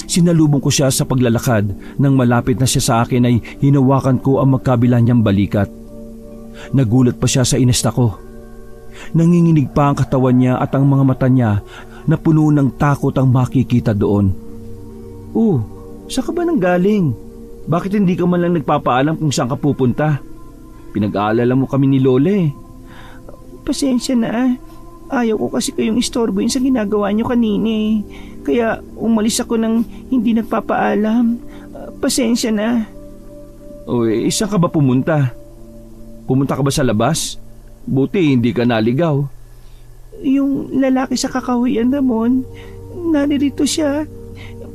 Sinalubong ko siya sa paglalakad. Nang malapit na siya sa akin ay hinawakan ko ang magkabila niyang balikat. Nagulat pa siya sa inasta ko. Nanginginig pa ang katawan niya at ang mga mata niya na puno ng takot ang makikita doon. Oh, saan ka ba nang galing? Bakit hindi ka man lang nagpapaalam kung saan ka pupunta? Pinag-aalala mo kami ni Lola eh. Pasensya na. Ayaw ko kasi kayong istorbohin sa ginagawa niyo kanina eh. Kaya umalis ako nang hindi nagpapaalam. Pasensya na. O saan ka ba pumunta? Pumunta ka ba sa labas? Buti hindi ka naligaw. Yung lalaki sa kakahuyan, Ramon, naririto siya.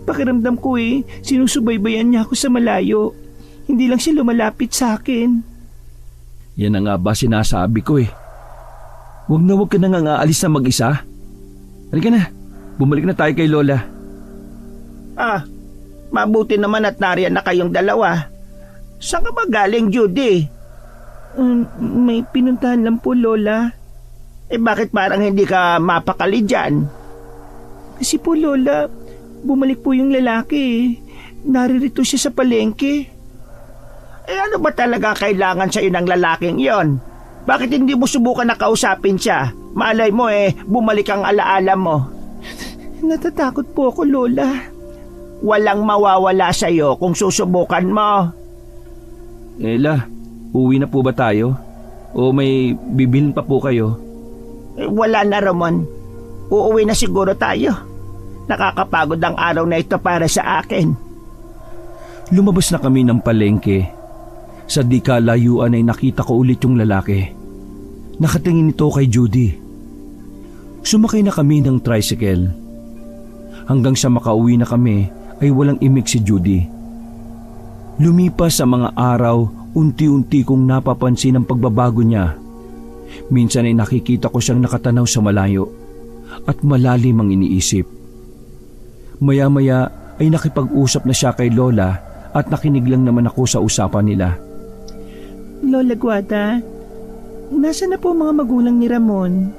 Pakiramdam ko sinusubaybayan niya ako sa malayo. Hindi lang siya lumalapit sa akin. Yan na nga ba sinasabi ko eh. Huwag ka na nga aalis na mag-isa. Halika na, bumalik na tayo kay Lola. Mabuti naman at nariyan na kayong dalawa. Saan ka ba galing, Judy? May pinuntahan lang po, Lola. Bakit parang hindi ka mapakali dyan? Kasi po, Lola, bumalik po yung lalaki. Naririto siya sa palengke. Ano ba talaga kailangan sa'yo ng lalaking yon? Bakit hindi mo subukan na kausapin siya? Malay mo bumalik ang alaala mo. Natatakot po ako, Lola. Walang mawawala sa'yo kung susubukan mo. Ella, uwi na po ba tayo? O may bibilin pa po kayo? Wala na, Ramon. Uuwi na siguro tayo. Nakakapagod ang araw na ito para sa akin. Lumabas na kami ng palengke. Sa di kalayuan ay nakita ko ulit yung lalaki. Nakatingin ito kay Judy. Sumakay na kami ng tricycle. Hanggang sa makauwi na kami ay walang imik si Judy. Lumipas sa mga araw, unti-unti kong napapansin ang pagbabago niya. Minsan ay nakikita ko siyang nakatanaw sa malayo at malalim ang iniisip. Maya-maya ay nakipag-usap na siya kay Lola at nakinig lang naman ako sa usapan nila. Lola Guada, nasaan na po mga magulang ni Ramon?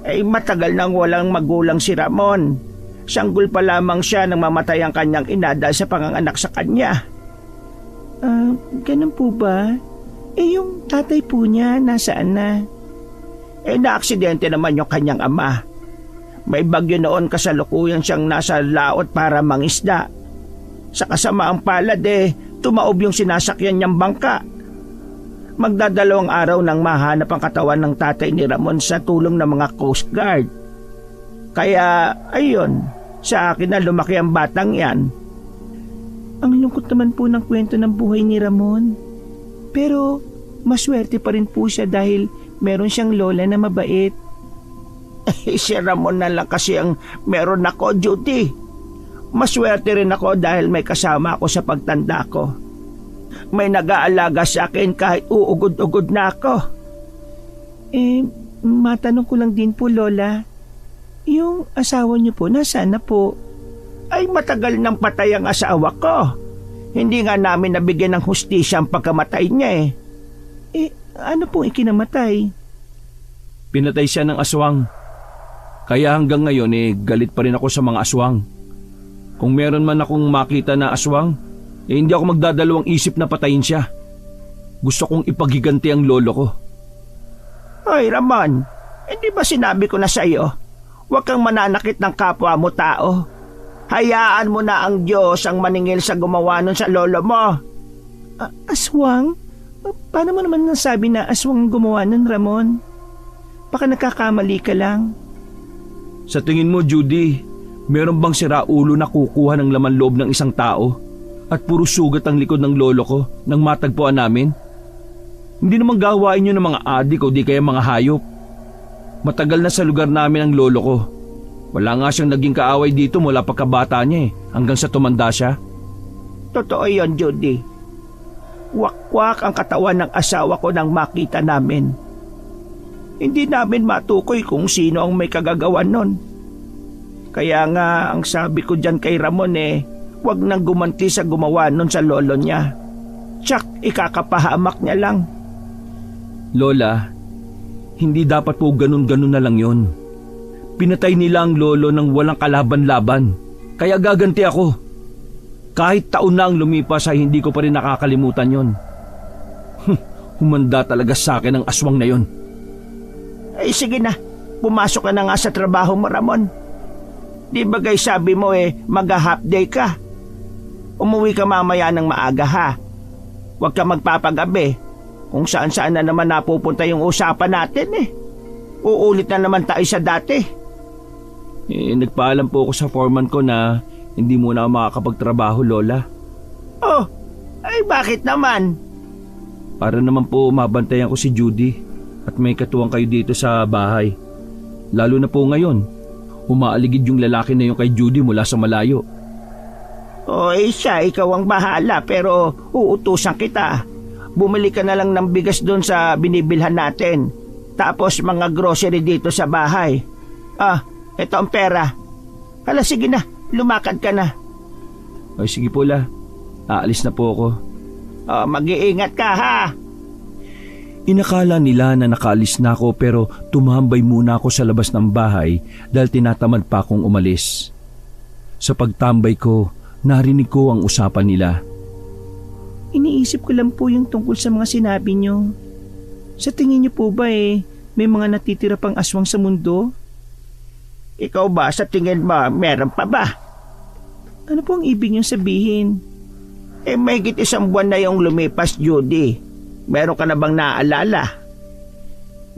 Matagal nang walang magulang si Ramon. Sanggol pa lamang siya nang mamatay ang kanyang ina dahil sa panganganak sa kanya. Ganun po ba? Yung tatay po niya, nasaan na? Naaksidente naman yung kanyang ama. May bagyo noon kasalukuyan siyang nasa laot para mangisda. Sa kasamaang palad tumaob yung sinasakyan niyang bangka. Magdadalawang araw nang mahanap ang katawan ng tatay ni Ramon sa tulong ng mga Coast Guard. Kaya, ayun, sa akin na lumaki ang batang yan. Ang lungkot naman po ng kwento ng buhay ni Ramon. Pero, maswerte pa rin po siya dahil meron siyang lola na mabait. Si Ramon na lang kasi ang meron ako, Judy. Maswerte rin ako dahil may kasama ako sa pagtanda ko. May nag-aalaga sa akin kahit uugod-ugod na ako. Matanong ko lang din po, Lola. Yung asawa niyo po, nasaan na po? Matagal nang patay ang asawa ko. Hindi nga namin nabigyan ng hustisya ang pagkamatay niya Ano pong ikinamatay? Pinatay siya ng aswang. Kaya hanggang ngayon galit pa rin ako sa mga aswang. Kung meron man akong makita na aswang, hindi ako magdadalawang isip na patayin siya. Gusto kong ipaghiganti ang lolo ko. Hoy, Ramon, hindi ba sinabi ko na sa iyo? Huwag kang mananakit ng kapwa mo tao. Hayaan mo na ang Diyos ang maningil sa gumawa nun sa lolo mo. Aswang? Paano mo naman nasabi na aswang ang gumawa nun, Ramon? Baka nagkakamali ka lang. Sa tingin mo, Judy, meron bang siraulo na kukuha ng laman loob ng isang tao at puro sugat ang likod ng lolo ko nang matagpuan namin? Hindi naman gawain yun ng mga adik o di kaya mga hayop. Matagal na sa lugar namin ang lolo ko. Wala nga siyang naging kaaway dito mula pagkabata niya hanggang sa tumanda siya. Totoo yon, Judy. Wakwak ang katawan ng asawa ko nang makita namin. Hindi namin matukoy kung sino ang may kagagawan nun. Kaya nga ang sabi ko dyan kay Ramon huwag nang gumanti sa gumawa nun sa lolo niya. Tsak, ikakapahamak niya lang. Lola, hindi dapat po ganun-ganun na lang yon. Pinatay nila ang lolo nang walang kalaban-laban. Kaya gaganti ako. Kahit taon na ang lumipas ay hindi ko pa rin nakakalimutan yon. Humanda talaga sa akin ang aswang na yon. Ay sige na, pumasok ka na nga sa trabaho mo, Ramon. Di ba guys sabi mo mag-half day ka? Umuwi ka mamaya ng maaga ha. Huwag ka magpapagabi. Kung saan-saan na naman napupunta yung usapan natin Uulit na naman tayo sa dati. Nagpaalam po ako sa foreman ko na hindi muna ako makakapagtrabaho, Lola. Oh, ay bakit naman? Para naman po mabantayan ko si Judy at may katuwang kayo dito sa bahay. Lalo na po ngayon, umaaligid yung lalaki na yung kay Judy mula sa malayo. Siya, ikaw ang bahala pero uutusan kita. Bumili ka na lang ng bigas doon sa binibilhan natin. Tapos mga grocery dito sa bahay. Ito ang pera. Hala, sige na, lumakad ka na. Ay, sige po, La. Aalis na po ako. Mag-iingat ka ha. Inakala nila na nakaalis na ako pero tumambay muna ako sa labas ng bahay dahil tinatamad pa akong umalis. Sa pagtambay ko, narinig ko ang usapan nila. Iniisip ko lang po yung tungkol sa mga sinabi nyo. Sa tingin nyo po ba may mga natitira pang aswang sa mundo? Ikaw ba, sa tingin mo, meron pa ba? Ano po ang ibig nyo sabihin? Mahigit 1 buwan na yung lumipas, Judy. Meron ka na bang naaalala?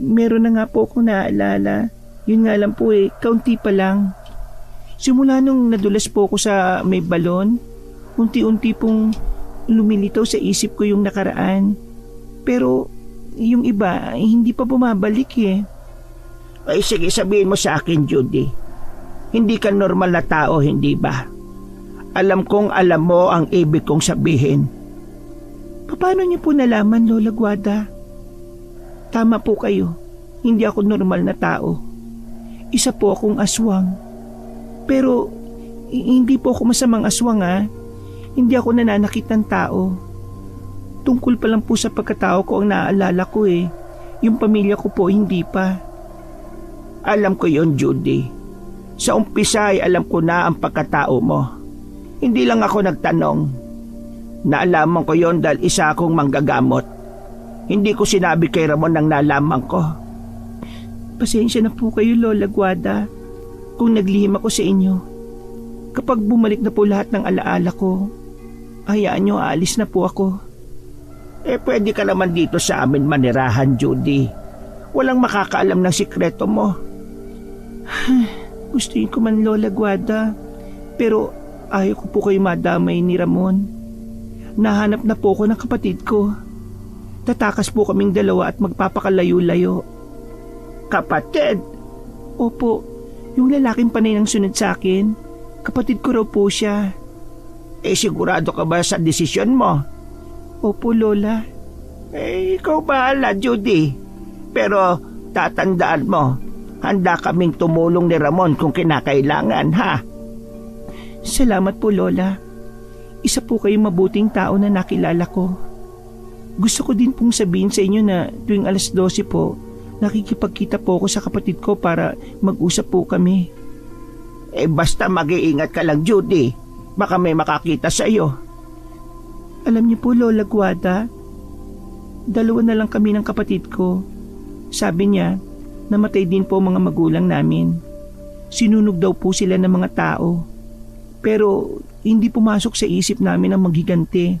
Meron na nga po akong naaalala. Yun nga lang po kaunti pa lang. Simula nung nadulas po ako sa may balon, unti-unti pong lumilitaw sa isip ko yung nakaraan. Pero yung iba hindi pa bumabalik Ay sige, sabihin mo sa akin, Judy. Hindi ka normal na tao, hindi ba? Alam kong alam mo ang ibig kong sabihin. Paano niyo po nalaman, Lola Guada? Tama po kayo. Hindi ako normal na tao. Isa po akong aswang. Pero hindi po ako masamang aswang Hindi ako nananakit ng tao. Tungkol pa lang po sa pagkatao ko ang naaalala ko Yung pamilya ko po hindi pa. Alam ko yon, Judy. Sa umpisa ay alam ko na ang pagkatao mo. Hindi lang ako nagtanong. Naalaman ko yon dahil isa akong manggagamot. Hindi ko sinabi kay Ramon nang nalaman ko. Pasensya na po kayo, Lola Guada, kung naglihim ako sa inyo. Kapag bumalik na po lahat ng alaala ko, hayaan nyo, aalis na po ako. Pwede ka naman dito sa amin manirahan, Judy. Walang makakaalam ng sikreto mo. Gustuin ko man, Lola Guada, pero ayaw ko po kayo madamay ni Ramon. Nahanap na po ako ng kapatid ko. Tatakas po kaming dalawa at magpapakalayo-layo. Kapatid? Opo, yung lalaking panay ng sunod sa akin. Kapatid ko raw po siya. Sigurado ka ba sa desisyon mo? Opo, Lola. Ikaw bahala, Judy. Pero tatandaan mo, handa kaming tumulong ni Ramon kung kinakailangan, ha? Salamat po, Lola. Isa po kayong mabuting tao na nakilala ko. Gusto ko din pong sabihin sa inyo na tuwing 12:00 po, nakikipagkita po ako sa kapatid ko para mag-usap po kami. Basta mag-iingat ka lang, Judy. Baka may makakita sa iyo. Alam niyo po, Lola Guada, 2 na lang kami ng kapatid ko. Sabi niya, namatay din po mga magulang namin. Sinunog daw po sila ng mga tao. Pero hindi pumasok sa isip namin ang maghiganti.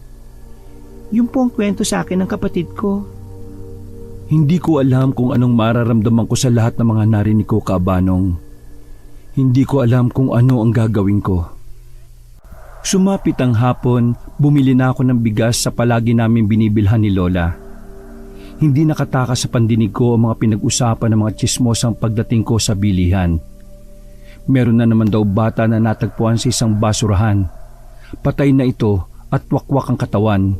Yun po ang kwento sa akin ng kapatid ko. Hindi ko alam kung anong mararamdaman ko sa lahat ng mga narinig ko, Kabanong. Hindi ko alam kung ano ang gagawin ko. Sumapit ang hapon, bumili na ako ng bigas sa palagi namin binibilhan ni Lola. Hindi nakatakas sa pandinig ko ang mga pinag-usapan ng mga tsismosang pagdating ko sa bilihan. Meron na naman daw bata na natagpuan sa isang basurahan. Patay na ito at wakwak ang katawan.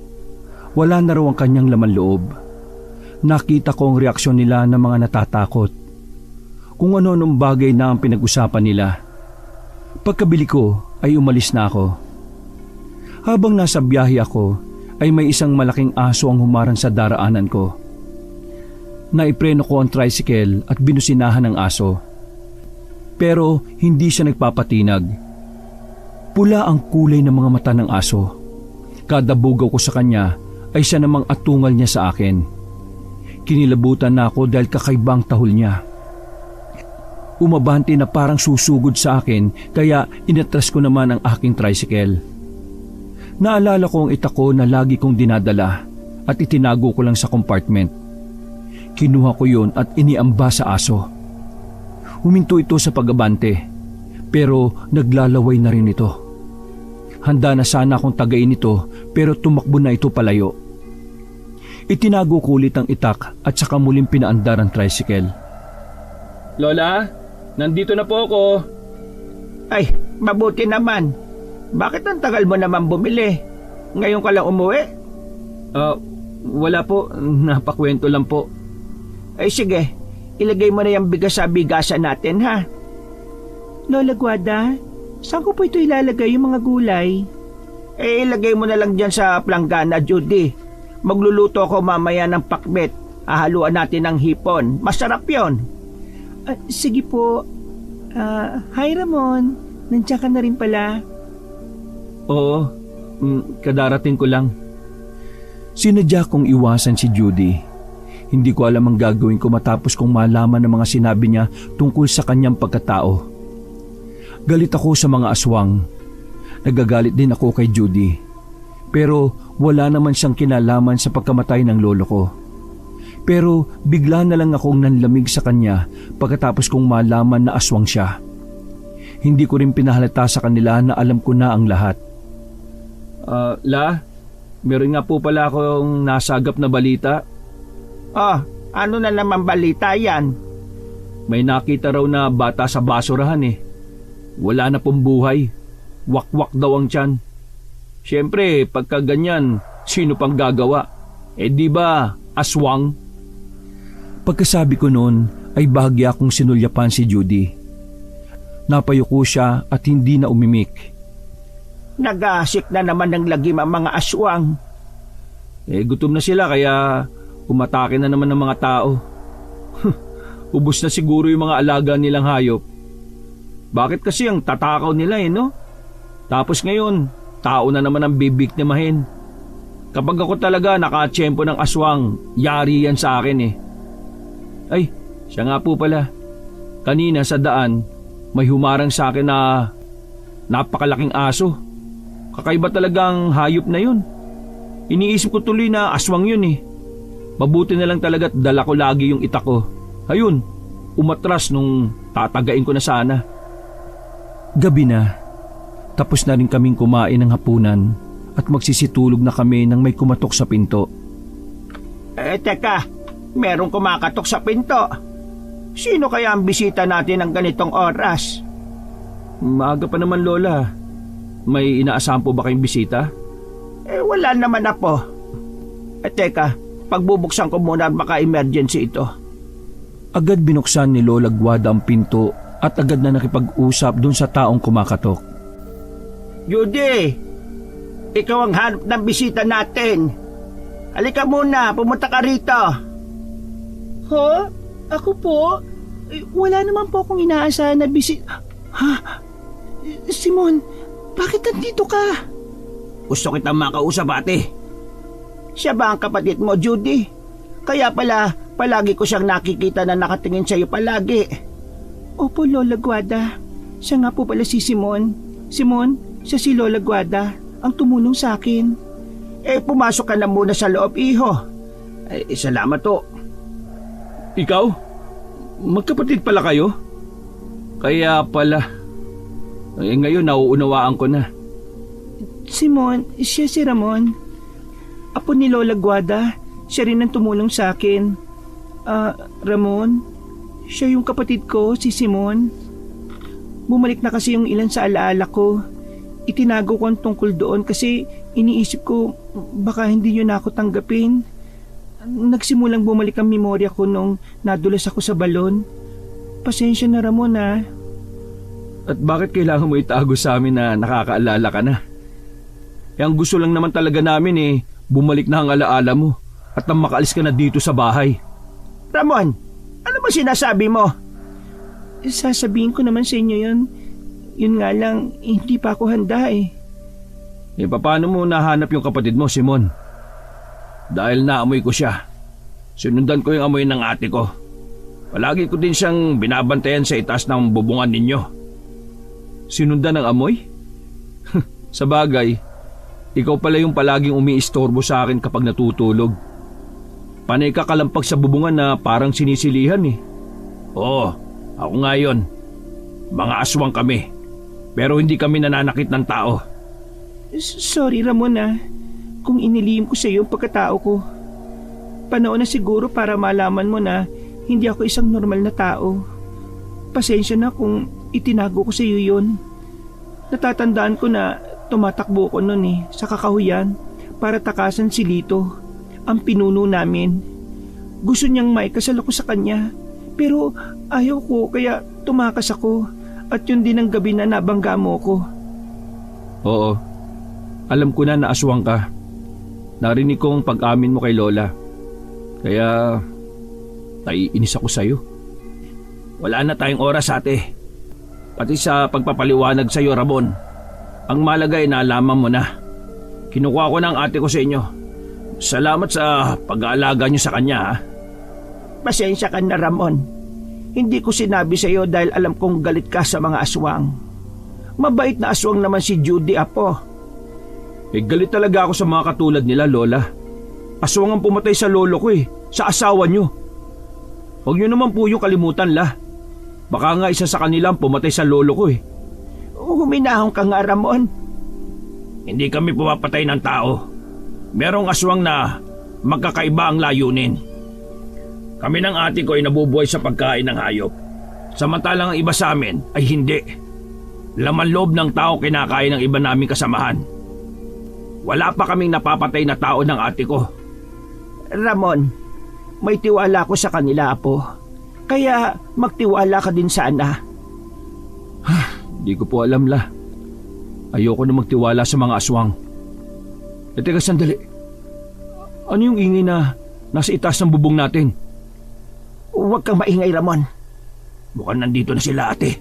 Wala na raw ang kanyang laman loob. Nakita ko ang reaksyon nila ng mga natatakot. Kung ano-anong bagay na ang pinag-usapan nila. Pagkabili ko ay umalis na ako. Habang nasa biyahe ako ay may isang malaking aso ang humarang sa daraanan ko. Naipreno ko ang tricycle at binusinahan ng aso. Pero hindi siya nagpapatinag. Pula ang kulay ng mga mata ng aso. Kada bugaw ko sa kanya ay siya namang atungal niya sa akin. Kinilabutan na ako dahil kakaibang tahol niya. Umabante na parang susugod sa akin kaya inatras ko naman ang aking tricycle. Naalala ko ang itako na lagi kong dinadala at itinago ko lang sa compartment. Kinuha ko yun at iniamba sa aso. Huminto ito sa pag-abante pero naglalaway na rin ito. Handa na sana akong tagain ito pero tumakbo na ito palayo. Itinago ko ulit ang itak at saka muling pinaandar ang tricycle. Lola, nandito na po ako. Ay, mabuti naman. Bakit ang tagal mo naman bumili? Ngayon ka lang umuwi? Wala po. Napakwento lang po. Ay sige, ilagay mo na yung bigas sa bigasan natin ha. Lola Guada, saan ko po ito ilalagay yung mga gulay? Ilagay mo na lang dyan sa planggana, Judy. Magluluto ako mamaya ng pakbet. Hahaluan natin ng hipon. Masarap yon. Sige po. Hi Ramon, nandiyan ka na rin pala. Oo, kadarating ko lang. Sinadya kong iwasan si Judy. Hindi ko alam ang gagawin ko matapos kong malaman ng mga sinabi niya tungkol sa kanyang pagkatao. Galit ako sa mga aswang. Nagagalit din ako kay Judy. Pero wala naman siyang kinalaman sa pagkamatay ng lolo ko. Pero bigla na lang akong nanlamig sa kanya pagkatapos kong malaman na aswang siya. Hindi ko rin pinahalata sa kanila na alam ko na ang lahat. Meron nga po pala akong nasagap na balita. Ano na naman balita yan? May nakita raw na bata sa basurahan eh. Wala na pong buhay. Wakwak daw ang tiyan. Siyempre, pagka ganyan, sino pang gagawa? Di ba, aswang? Pagkasabi ko noon ay bahagya akong sinulyapan si Judy. Napayuko siya at hindi na umimik. Nag-aasik na naman ng lagim ang mga aswang. Gutom na sila kaya umatake na naman ng mga tao. Ubus na siguro yung mga alaga nilang hayop. Bakit kasi ang tatakaw nila no? Tapos ngayon, tao na naman ang bibiktimahin. Kapag ako talaga nakatsyempo ng aswang, yari yan sa akin Ay, siya nga po pala. Kanina sa daan, may humarang sa akin na napakalaking aso. Kakaiba talagang hayop na yun. Iniisip ko tuloy na aswang yun Mabuti na lang talaga't dala ko lagi yung itak ko. Ayun, umatras nung tatagain ko na sana. Gabi na. Tapos na rin kaming kumain ng hapunan at magsisitulog na kami nang may kumatok sa pinto. Teka, merong kumakatok sa pinto. Sino kaya ang bisita natin ng ganitong oras? Maaga pa naman, Lola. May inaasahan po ba kayong bisita? Wala naman ako. Teka, pagbubuksan ko muna baka emergency ito. Agad binuksan ni Lola Guada ang pinto at agad na nakipag-usap dun sa taong kumakatok. Judy, ikaw ang hanap ng bisita natin. Halika muna, pumunta ka rito. Ako po? Wala naman po akong inaasahan na bisita. Simon, bakit nandito ka? Gusto kitang makausap, ate. Siya ba ang kapatid mo, Judy? Kaya pala, palagi ko siyang nakikita na nakatingin sa'yo palagi. Opo, Lola Guada. Siya nga po pala si Simon. Simon, siya si Lola Guada, ang tumulong sa akin. Pumasok ka na muna sa loob, iho. Salamat to. Ikaw? Magkapatid pala kayo? Kaya pala. Ngayon nauunawaan ko na. Simon, siya si Ramon. Apo ni Lola Guada, siya rin ang tumulong sa akin. Ramon, siya yung kapatid ko, si Simon. Bumalik na kasi yung ilan sa alaala ko. Itinago ko ang tungkol doon kasi iniisip ko baka hindi nyo na ako tanggapin. Nagsimulang bumalik ang memorya ko nung nadulas ako sa balon. Pasensya na, Ramon, ha. At bakit kailangan mo itago sa amin na nakakaalala ka na? Ang gusto lang naman talaga namin bumalik na ang alaala mo at nang makaalis ka na dito sa bahay. Ramon, ano ba sinasabi mo? Sasabihin ko naman sa inyo yun. Yun nga lang, hindi pa ako handa eh. Paano mo nahanap yung kapatid mo, Simon? Dahil naamoy ko siya. Sinundan ko yung amoy ng ate ko. Palagi ko din siyang binabantayan sa itaas ng bubungan ninyo. Sinundan ng amoy? Sa bagay, ikaw pala yung palaging umiistorbo sa akin kapag natutulog. Panay ka kalampag sa bubungan na parang sinisilihan eh. Oo, ako nga yun. Mga aswang kami. Pero hindi kami nananakit ng tao. Sorry, Ramon, ha. Kung inilihim ko sa iyo ang pagkatao ko. Panahon na siguro para malaman mo na hindi ako isang normal na tao. Pasensya na kung itinago ko sa iyo yun. Natatandaan ko na tumatakbo ko noon sa kakahuyan para takasan si Lito, ang pinuno namin. Gusto niyang maikasal ako sa kanya, pero ayaw ko kaya tumakas ako at yun din ang gabi na nabangga mo ko. Oo, alam ko na aswang ka. Narinig ko ang pag-amin mo kay Lola. Kaya naiinis ako sa'yo. Wala na tayong oras, ate. Pati sa pagpapaliwanag sa'yo, Ramon. Ang malaga ay nalaman mo na. Kinukuha ko ng ate ko sa inyo. Salamat sa pag-aalaga niyo sa kanya, ha? Pasensya ka na, Ramon. Hindi ko sinabi sa iyo dahil alam kong galit ka sa mga aswang. Mabait na aswang naman si Judy, apo. Galit talaga ako sa mga katulad nila, Lola. Aswang ang pumatay sa lolo ko sa asawa niyo. Huwag niyo naman po yung kalimutan, La. Baka nga isa sa kanila ang pumatay sa lolo ko Huminahon ka nga, Ramon. Hindi kami pumapatay ng tao. Merong aswang na magkakaiba ang layunin. Kami ng ate ko ay nabubuhay sa pagkain ng hayop. Samantalang ang iba sa amin ay hindi. Laman loob ng tao kinakain ng iba naming kasamahan. Wala pa kaming napapatay na tao ng ate ko. Ramon, may tiwala ko sa kanila, apo. Kaya magtiwala ka din sana. Hindi ko po alam, La. Ayoko na magtiwala sa mga aswang. Teka, sandali. Ano yung ingay na nasa itaas ng bubong natin? Huwag kang maingay, Ramon. Mukhang nandito na sila, ate.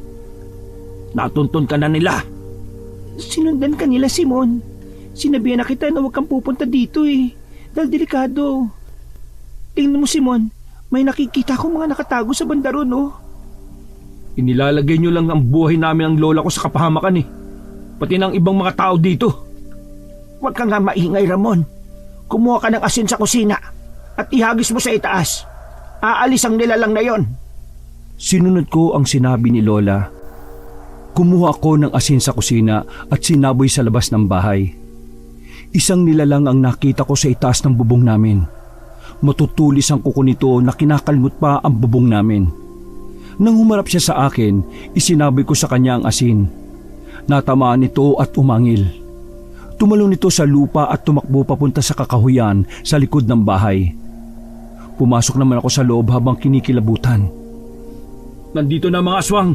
Natuntun ka na nila. Sinundan ka nila, Simon. Sinabihan na kita na huwag kang pupunta dito dahil delikado. Tingnan mo, Simon. May nakikita ko mga nakatago sa banda ron, Inilalagay niyo lang ang buhay namin ang lola ko sa kapahamakan Pati ng ibang mga tao dito. Huwag kang nga maingay, Ramon. Kumuha ka ng asin sa kusina at ihagis mo sa itaas. Aalis ang nilalang na yon. Sinunod ko ang sinabi ni Lola. Kumuha ako ng asin sa kusina at sinaboy sa labas ng bahay. Isang nilalang ang nakita ko sa itaas ng bubong namin. Matutulis ang kuko nito na kinakalmot pa ang bubong namin. Nang humarap siya sa akin, isinaboy ko sa kanya ang asin. Natamaan ito at umangil. Tumalon ito sa lupa at tumakbo papunta sa kakahuyan sa likod ng bahay. Pumasok naman ako sa loob habang kinikilabutan. Nandito na mga aswang.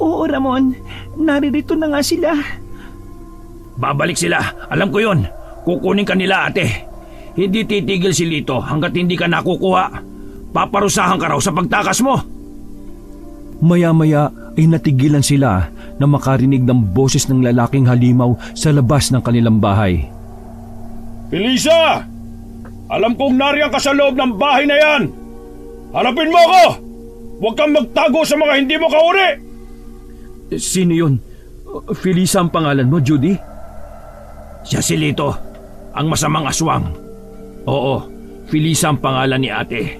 Oo, Ramon. Naririto na nga sila. Babalik sila. Alam ko yon. Kukunin ka nila, ate. Hindi titigil si Lito hanggat hindi ka nakukuha. Paparusahan ka raw sa pagtakas mo. Maya-maya ay natigilan sila na makarinig ng boses ng lalaking halimaw sa labas ng kanilang bahay. Felisa! Alam kong nariyan ka sa loob ng bahay na yan! Harapin mo ako! Huwag kang magtago sa mga hindi mo kauri! Sino yun? Felisa ang pangalan mo, Judy? Siya si Lito, ang masamang aswang. Oo, Felisa ang pangalan ni ate.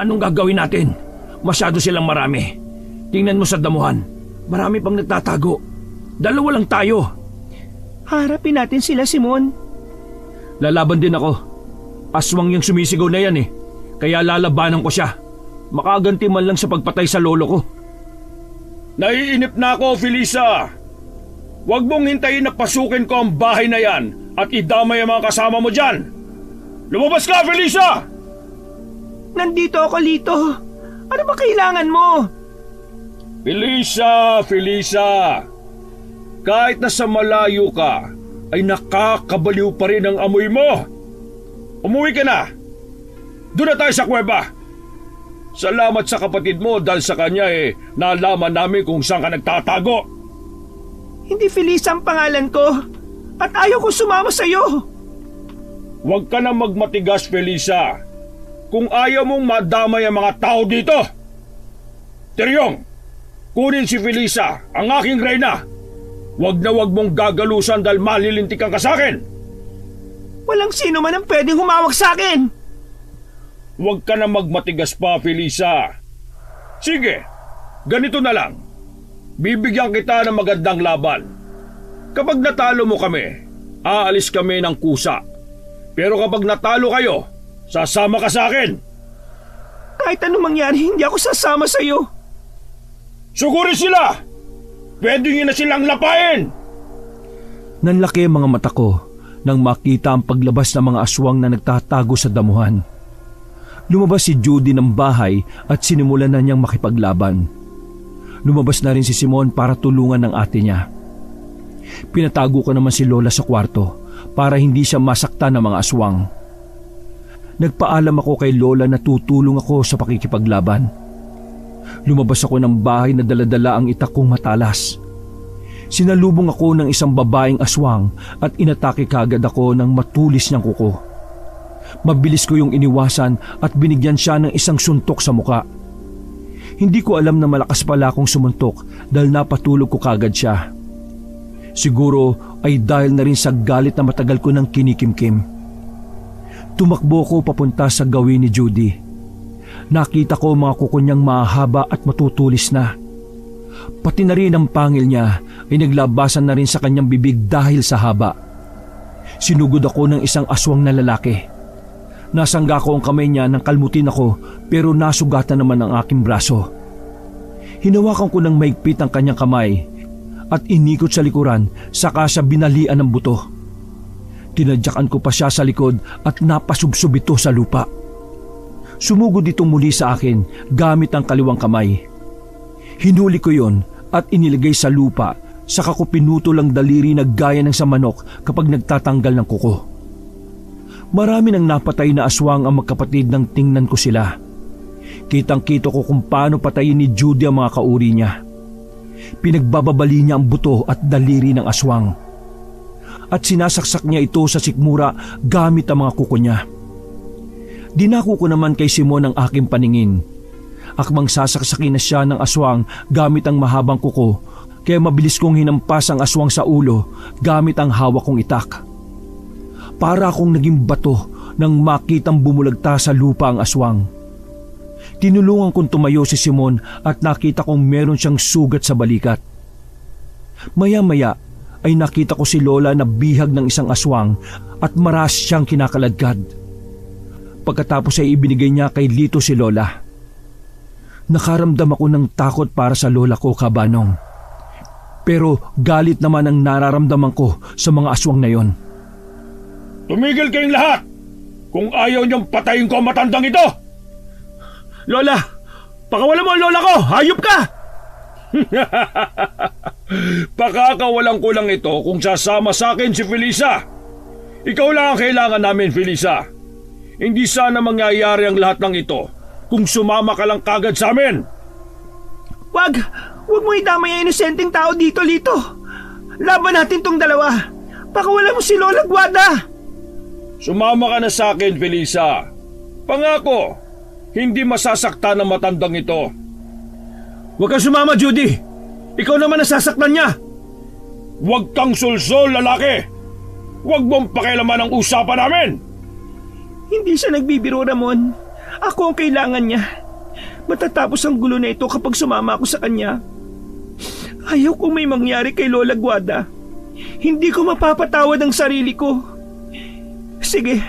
Anong gagawin natin? Masyado silang marami. Tingnan mo sa damuhan. Marami pang nagtatago. Dalawa lang tayo. Harapin natin sila, Simon. Lalaban din ako. Aswang yung sumisigaw na yan Kaya lalabanan ko siya. Makaganti man lang sa pagpatay sa lolo ko. Naiinip na ako, Felisa! Huwag mong hintayin na pasukin ko ang bahay na yan at idamay ang mga kasama mo dyan. Lumabas ka, Felisa! Nandito ako, Lito. Ano ba kailangan mo? Felisa! Kahit nasa malayo ka, ay nakakabaliw pa rin ang amoy mo. Umuwi ka na. Doon na tayo sa kuweba. Salamat sa kapatid mo dahil sa kanya nalaman namin kung saan ka nagtatago. Hindi Felisa ang pangalan ko. At ayaw ko sumama sa'yo. Huwag ka na magmatigas, Felisa. Kung ayaw mong madamay ang mga tao dito. Teryong, kunin si Felisa, ang aking reyna. Huwag na huwag mong gagalusan dahil malilintikan ka sa akin. Walang sino man ang pwedeng humawak sa akin. Huwag ka na magmatigas pa, Felisa. Sige, ganito na lang. Bibigyan kita ng magandang laban. Kapag natalo mo kami, aalis kami ng kusa. Pero kapag natalo kayo, sasama ka sa akin. Kahit anong mangyari, hindi ako sasama sa'yo. Sugurin sila! Pwede nyo na silang lapain! Nanlaki ang mga mata ko nang makita ang paglabas ng mga aswang na nagtatago sa damuhan. Lumabas si Judy ng bahay at sinimulan na niyang makipaglaban. Lumabas na rin si Simon para tulungan ng ate niya. Pinatago ko naman si Lola sa kwarto para hindi siya masaktan ng mga aswang. Nagpaalam ako kay Lola na tutulong ako sa pakikipaglaban. Lumabas ako ng bahay na daladala ang itak kong matalas. Sinalubong ako ng isang babaeng aswang at inatake kagad ako ng matulis niyang kuko. Mabilis ko yung iniwasan at binigyan siya ng isang suntok sa muka. Hindi ko alam na malakas pala akong sumuntok dahil napatulog ko kagad siya. Siguro ay dahil na rin sa galit na matagal ko nang kinikimkim. Tumakbo ko papunta sa gawin ni Judy. Nakita ko mga kuko niyang mahaba at matutulis na. Pati na rin ang pangil niya ay naglabasan na rin sa kanyang bibig dahil sa haba. Sinugod ako ng isang aswang na lalaki. Nasangga ko ang kamay niya nang kalmutin ako pero nasugatan naman ang aking braso. Hinawakan ko ng maigpit ang kanyang kamay at inikot sa likuran saka siya binalian ng buto. Tinadyakan ko pa siya sa likod at napasubsob ito sa lupa. Sumugod itong muli sa akin gamit ang kaliwang kamay. Hinuli ko yon at inilagay sa lupa saka ko pinutol ang daliri na gaya ng sa manok kapag nagtatanggal ng kuko. Marami nang napatay na aswang ang magkapatid nang tingnan ko sila. Kitang-kito ko kung paano patayin ni Judy ang mga kauri niya. Pinagbababali niya ang buto at daliri ng aswang. At sinasaksak niya ito sa sikmura gamit ang mga kuko niya. Dinako ko naman kay Simon ang aking paningin. Akmang sasaksakin na siya ng aswang gamit ang mahabang kuko, kaya mabilis kong hinampas ang aswang sa ulo gamit ang hawak kong itak. Para akong naging bato nang makitang bumulagta sa lupa ang aswang. Tinulungan kong tumayo si Simon at nakita kong meron siyang sugat sa balikat. Maya-maya ay nakita ko si Lola na bihag ng isang aswang at maras siyang kinakaladkad. Pagkatapos ay ibinigay niya kay Lito si Lola. Nakaramdam ako ng takot para sa lola ko, Kabanong. Pero galit naman ang nararamdaman ko sa mga aswang na yon. Tumigil kayong lahat! Kung ayaw niyong patayin ko ang matandang ito! Lola! Pakawala mo ang lola ko! Hayop ka! Pakakawalang ko lang ito kung sasama sa akin si Felisa. Ikaw lang ang kailangan namin, Felisa. Hindi sana mangyayari ang lahat ng ito kung sumama ka lang kagad sa amin. Wag mo idamay ang inosenteng tao dito, Lito. Laban natin tong dalawa. Pakawala mo si Lola Guada. Sumama ka na sa akin, Felisa. Pangako, hindi masasaktan ang matandang ito. Huwag kang sumama, Judy. Ikaw naman nasasaktan niya. Huwag kang sulsol, lalaki. Huwag mong pakialaman ang usapan namin. Hindi siya nagbibiro, Ramon. Ako ang kailangan niya. Matatapos ang gulo na ito kapag sumama ako sa kanya. Ayaw kong may mangyari kay Lola Guada. Hindi ko mapapatawad ang sarili ko. Sige,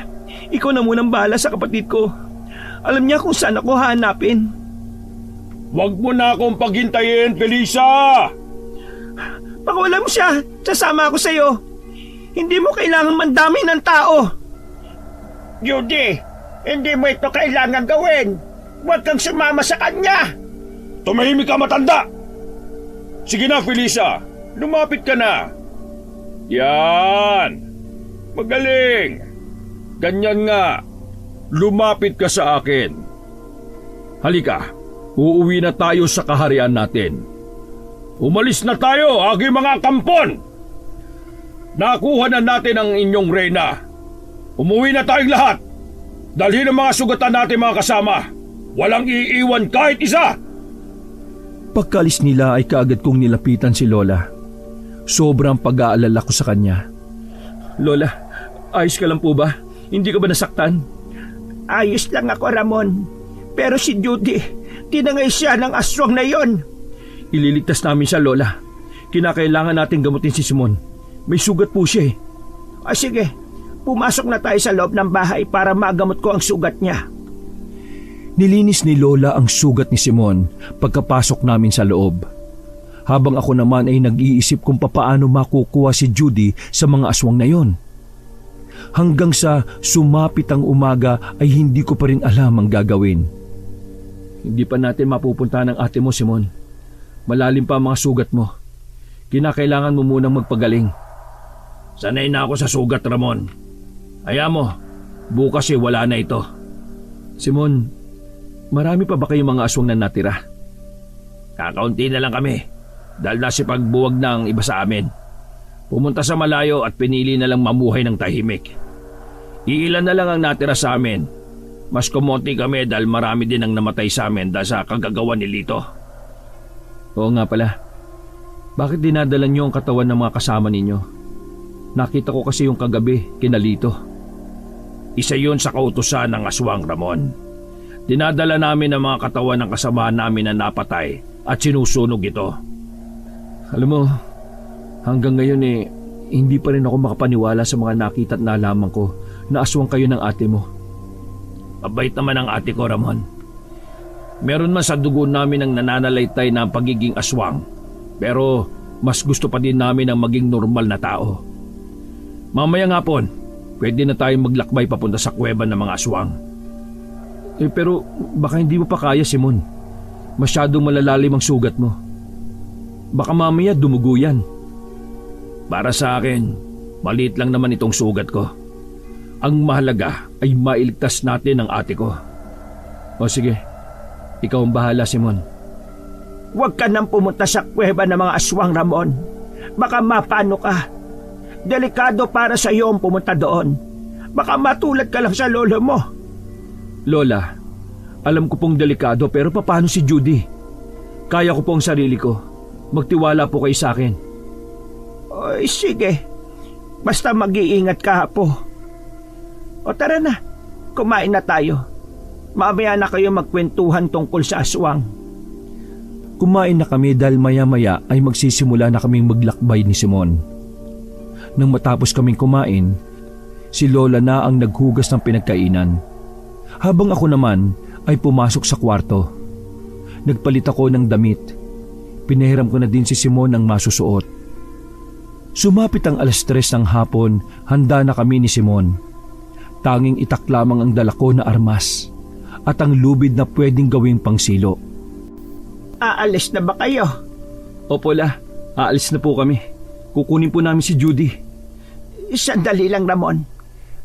ikaw na munang bahala sa kapatid ko. Alam niya kung saan ako hahanapin. Huwag mo na akong paghintayin, Felisa! Pakiwala mo siya. Sasama ako sa'yo. Hindi mo kailangan mandami ng tao. Judy, hindi mo ito kailangan gawin. Huwag kang sumama sa kanya. Tumahimik ka, matanda! Sige na, Felisa. Lumapit ka na. Yan. Magaling. Ganyan nga. Lumapit ka sa akin. Halika. Uuwi na tayo sa kaharian natin. Umalis na tayo, aking mga kampon! Nakuha na natin ang inyong reyna. Umuwi na tayong lahat. Dalhin ang mga sugatan natin mga kasama. Walang iiwan kahit isa. Pagkalis nila ay kaagad kong nilapitan si Lola. Sobrang pag-aalala ko sa kanya. Lola, ayos ka lang po ba? Hindi ka ba nasaktan? Ayos lang ako, Ramon. Pero si Judy, tinangay siya ng aswang na yon. Ililigtas namin siya, Lola. Kinakailangan natin gamutin si Simon. May sugat po siya eh. Sige, pumasok na tayo sa loob ng bahay para magamot ko ang sugat niya. Nilinis ni Lola ang sugat ni Simon pagkapasok namin sa loob. Habang ako naman ay nag-iisip kung papaano makukuha si Judy sa mga aswang na yon. Hanggang sa sumapit ang umaga ay hindi ko pa rin alam ang gagawin. Hindi pa natin mapupunta ng ate mo, Simon. Malalim pa ang mga sugat mo. Kinakailangan mo munang magpagaling. Sanay na ako sa sugat, Ramon. Hayaan mo, bukas wala na ito. Simon, marami pa ba kayong mga aswang na natira? Kakaunti na lang kami dahil nasipagbuwag na ang iba sa amin. Pumunta sa malayo at pinili na lang mamuhay ng tahimik. Iilan na lang ang natira sa amin. Mas kumonti kami dahil marami din ang namatay sa amin dahil sa kagagawa ni Lito. Oo nga pala. Bakit dinadala niyo ang katawan ng mga kasama ninyo? Nakita ko kasi yung kagabi, kina Lito. Isa yun sa kautusan ng aswang, Ramon. Dinadala namin ang mga katawan ng kasamahan namin na napatay at sinusunog ito. Alam mo, hanggang ngayon hindi pa rin ako makapaniwala sa mga nakita at nalaman ko na aswang kayo ng ate mo. Mabait naman ang ate ko, Ramon. Meron man sa dugo namin ang nananalaytay na pagiging aswang, pero mas gusto pa din namin ang maging normal na tao. Mamayang hapon, pwede na tayong maglakbay papunta sa kuweba ng mga aswang. Pero baka hindi mo pa kaya, Simon. Masyadong malalalim ang sugat mo. Baka mamaya dumugo yan. Para sa akin, maliit lang naman itong sugat ko. Ang mahalaga ay mailigtas natin ang ate ko. O sige, ikaw ang bahala, Simon. Huwag ka nang pumunta sa kuweba ng mga aswang, Ramon. Baka mapano ka. Delikado para sa iyo ang pumunta doon. Baka matulad ka lang sa lolo mo. Lola, alam ko pong delikado pero paano si Judy? Kaya ko po ang sarili ko. Magtiwala po kayo sa akin. Oy, sige. Basta mag-iingat ka po. O tara na, kumain na tayo. Mamaya na kayo magkwentuhan tungkol sa aswang. Kumain na kami dahil maya-maya ay magsisimula na kaming maglakbay ni Simon. Nang matapos kaming kumain, si Lola na ang naghugas ng pinagkainan. Habang ako naman ay pumasok sa kwarto. Nagpalit ako ng damit. Pinahiram ko na din si Simon ng masusuot. Sumapit ang 3:00 ng hapon, handa na kami ni Simon. Tanging itak lamang ang dala ko na armas at ang lubid na pwedeng gawing pangsilo. Aalis na ba kayo? Opo, La. Aalis na po kami. Kukunin po namin si Judy. Sandali lang, Ramon.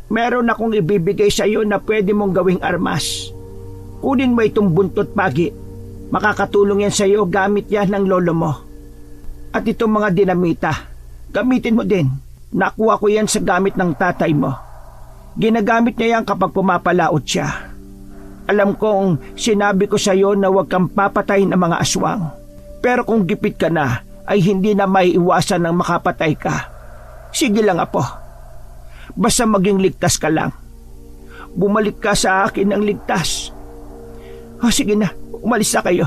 Meron akong ibibigay sa iyo na pwede mong gawing armas. Kunin mo itong buntot pagi. Makakatulong yan sa iyo, gamit yan ng lolo mo. At itong mga dinamita, gamitin mo din. Nakuha ko yan sa gamit ng tatay mo. Ginagamit niya yan kapag pumapalaot siya. Alam kong sinabi ko sa iyo na huwag kang papatayin ng mga aswang. Pero kung gipit ka na, ay hindi na maiiwasan ng makapatay ka. Sige lang, apo. Basta maging ligtas ka lang. Bumalik ka sa akin ng ligtas. Sige na, umalis na kayo.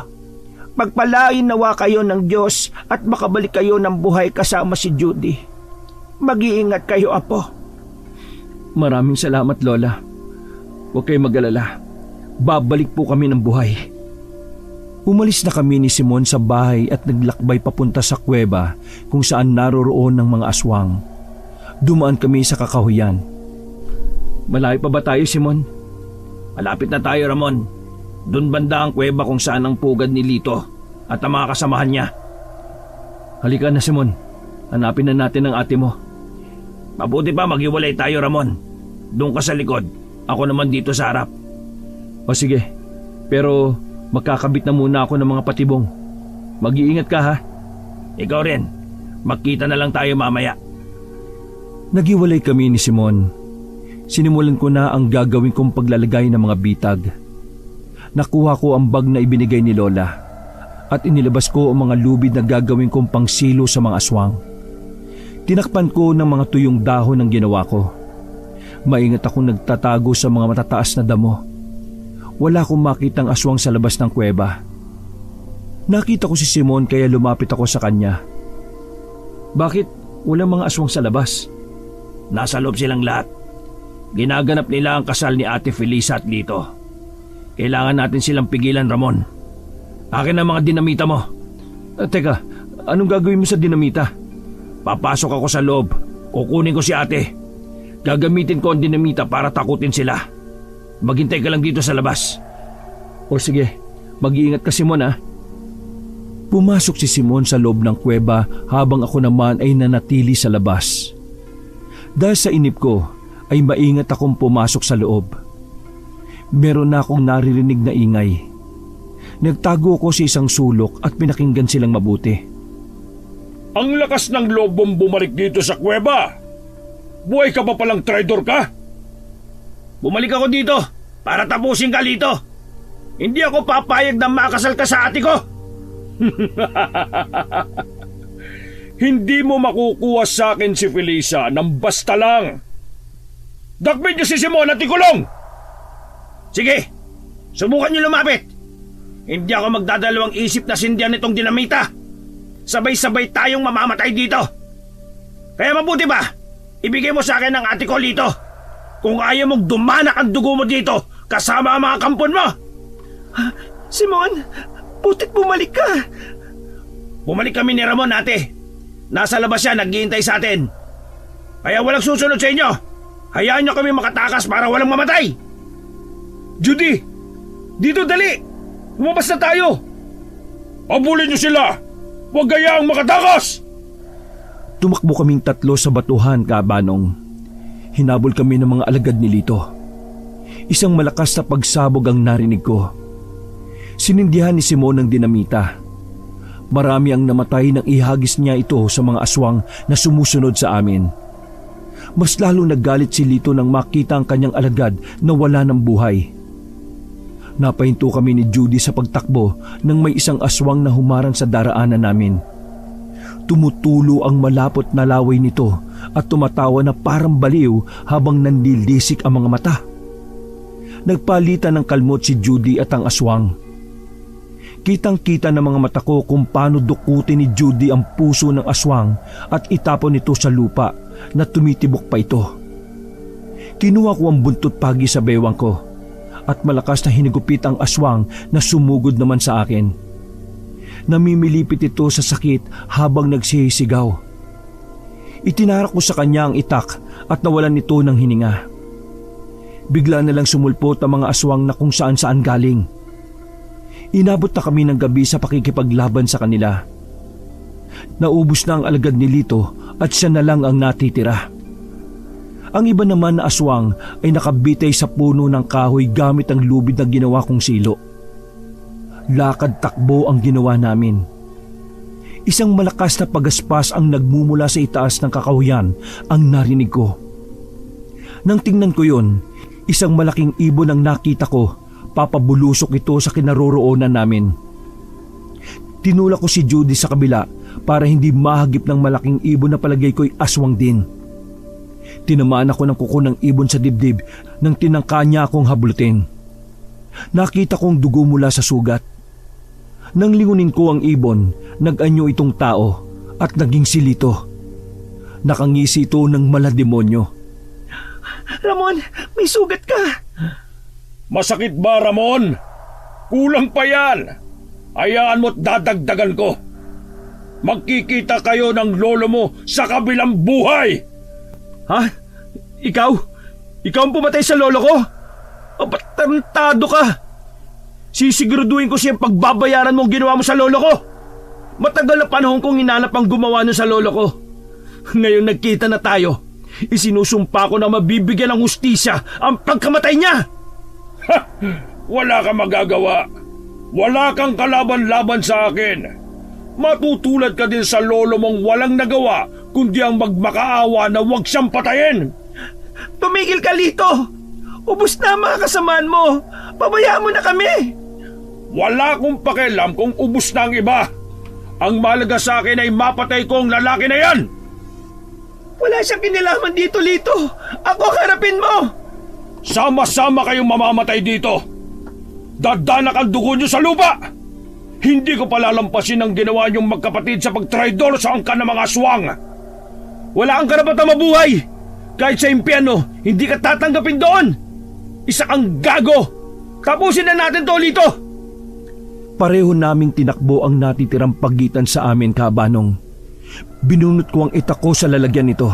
Pagpalain nawa kayo ng Diyos at makabalik kayo ng buhay kasama si Judy. Mag-iingat kayo, apo. Maraming salamat, Lola. Huwag kayong mag-alala. Babalik po kami ng buhay. Umalis na kami ni Simon sa bahay at naglakbay papunta sa kuweba kung saan naroroon ng mga aswang. Dumaan kami sa kakahuyan. Malayo pa ba tayo, Simon? Malapit na tayo, Ramon. Doon banda ang kuweba kung saan ang pugad ni Lito at ang mga kasamahan niya. Halika na, Simon. Hanapin na natin ang ate mo. Mabuti pa maghiwalay tayo, Ramon. Doon ka sa likod. Ako naman dito sa harap. O sige, pero magkakabit na muna ako ng mga patibong. Mag-iingat ka, ha? Ikaw rin. Magkita na lang tayo mamaya. Naghiwalay kami ni Simon. Sinimulan ko na ang gagawin kong paglalagay ng mga bitag. Nakuha ko ang bag na ibinigay ni Lola at inilabas ko ang mga lubid na gagawin kong pangsilo sa mga aswang. Tinakpan ko ng mga tuyong dahon ang ginawa ko. Maingat akong nagtatago sa mga matataas na damo. Wala akong makitang aswang sa labas ng kuweba. Nakita ko si Simon kaya lumapit ako sa kanya. Bakit walang mga aswang sa labas? Nasa loob silang lahat. Ginaganap nila ang kasal ni Ate Felisa at Lito. Kailangan natin silang pigilan, Ramon. Akin ang mga dinamita mo. Teka, anong gagawin mo sa dinamita? Papasok ako sa loob. Kukunin ko si ate. Gagamitin ko ang dinamita para takutin sila. Maghintay ka lang dito sa labas. O sige, mag-iingat ka, Simon, ha? Pumasok si Simon sa loob ng kuweba habang ako naman ay nanatili sa labas. Dahil sa inip ko ay maingat akong pumasok sa loob. Meron na akong naririnig na ingay. Nagtago ako sa isang sulok at pinakinggan silang mabuti. Ang lakas ng loob mong bumalik dito sa kuweba. Buhay ka pa palang traidor ka? Bumalik ako dito para tapusin ka, Lito. Hindi ako papayag na makasal ka sa ate ko. Hindi mo makukuha sa akin si Felisa ng basta lang. Dakbin niyo si Simon at ikulong. Sige, subukan niyo lumapit. Hindi ako magdadalawang isip na sindihan nitong dinamita. Sabay-sabay tayong mamamatay dito. Kaya mabuti ba, ibigay mo sa akin ang ate ko, Lito. Kung ayaw mong dumanak ang dugo mo dito kasama ang mga kampon mo. Simon, putit bumalik ka. Bumalik kami ni Ramon, ate. Nasa labas siya, naghihintay sa atin. Kaya walang susunod sa inyo. Hayaan niyo kami makatakas para walang mamatay. Judy, dito dali. Lumabas na tayo. Abulin niyo sila. Huwag gayaang makatakas. Tumakbo kaming tatlo sa batuhan, Kabanong. Hinabol kami ng mga alagad ni Lito. Isang malakas na pagsabog ang narinig ko. Sinindihan ni Simon ang dinamita. Marami ang namatay nang ihagis niya ito sa mga aswang na sumusunod sa amin. Mas lalong naggalit si Lito nang makita ang kanyang alagad na wala ng buhay. Napahinto kami ni Judy sa pagtakbo nang may isang aswang na humarang sa daraanan namin. Tumutulo ang malapot na laway nito at tumatawa na parang baliw habang nanlilisik ang mga mata. Nagpalitan ng kalmot si Judy at ang aswang. Kitang-kita ng mga mata ko kung paano dukutin ni Judy ang puso ng aswang at itapon ito sa lupa na tumitibok pa ito. Kinuha ko ang buntot pagi sa bewang ko at malakas na hinigupit ang aswang na sumugod naman sa akin. Namimilipit ito sa sakit habang nagsisigaw. Itinarak ko sa kanya ang itak at nawalan nito ng hininga. Bigla na lang sumulpot ang mga aswang na kung saan-saan galing. Inabot na kami ng gabi sa pakikipaglaban sa kanila. Naubos na ang alagad ni Lito at siya na lang ang natitira. Ang iba naman na aswang ay nakabitay sa puno ng kahoy gamit ang lubid na ginawa kong silo. Lakad takbo ang ginawa namin. Isang malakas na pagaspas ang nagmumula sa itaas ng kakahuyan ang narinig ko. Nang tingnan ko yun, isang malaking ibon ang nakita ko. Papabulusok ito sa kinaroroonan namin. Tinulak ko si Judy sa kabila para hindi mahagip ng malaking ibon na palagay ko'y aswang din. Tinamaan ako ng kuko ng ibon sa dibdib nang tinangka niya akong hablutin. Nakita kong dugo mula sa sugat. Nang lingunin ko ang ibon, nag-anyo itong tao at naging si Lito. Nakangisi ito ng malademonyo. Ramon, may sugat ka. Masakit ba, Ramon? Kulang pa yan. Hayaan mo't dadagdagan ko. Magkikita kayo ng lolo mo sa kabilang buhay! Ha? Ikaw? Ikaw ang pumatay sa lolo ko? Ba't tarantado ka? Sisiguraduhin ko siyang pagbabayaran mo ang ginawa mo sa lolo ko. Matagal na panahon kong hinanap ang gumawa nun sa lolo ko. Ngayon nagkita na tayo. Isinusumpa ko na mabibigyan ng hustisya ang pagkamatay niya. Ha! Wala kang magagawa. Wala kang kalaban-laban sa akin. Matutulad ka din sa lolo mong walang nagawa kundi ang magmakaawa na huwag siyang patayin. Tumigil ka, Lito! Ubus na ang mga kasamaan mo! Pabayaan mo na kami! Wala akong pakialam kung ubus na ang iba. Ang mahalaga sa akin ay mapatay ko ang lalaki na yan. Wala siyang kinalaman dito, Lito! Ako harapin mo! Sama-sama kayong mamamatay dito. Dadanak ang dugo niyo sa lupa. Hindi ko palalampasin ang ginawa niyong magkapatid sa pagtraidor sa angkan ng mga aswang. Wala kang karapatang mabuhay. Kahit sa impyerno, hindi ka tatanggapin doon. Isa kang gago. Tapusin na natin to, Lito. Pareho naming tinakbo ang natitirang pagitan sa amin, Kabanong. Binunot ko ang itak ko sa lalagyan nito.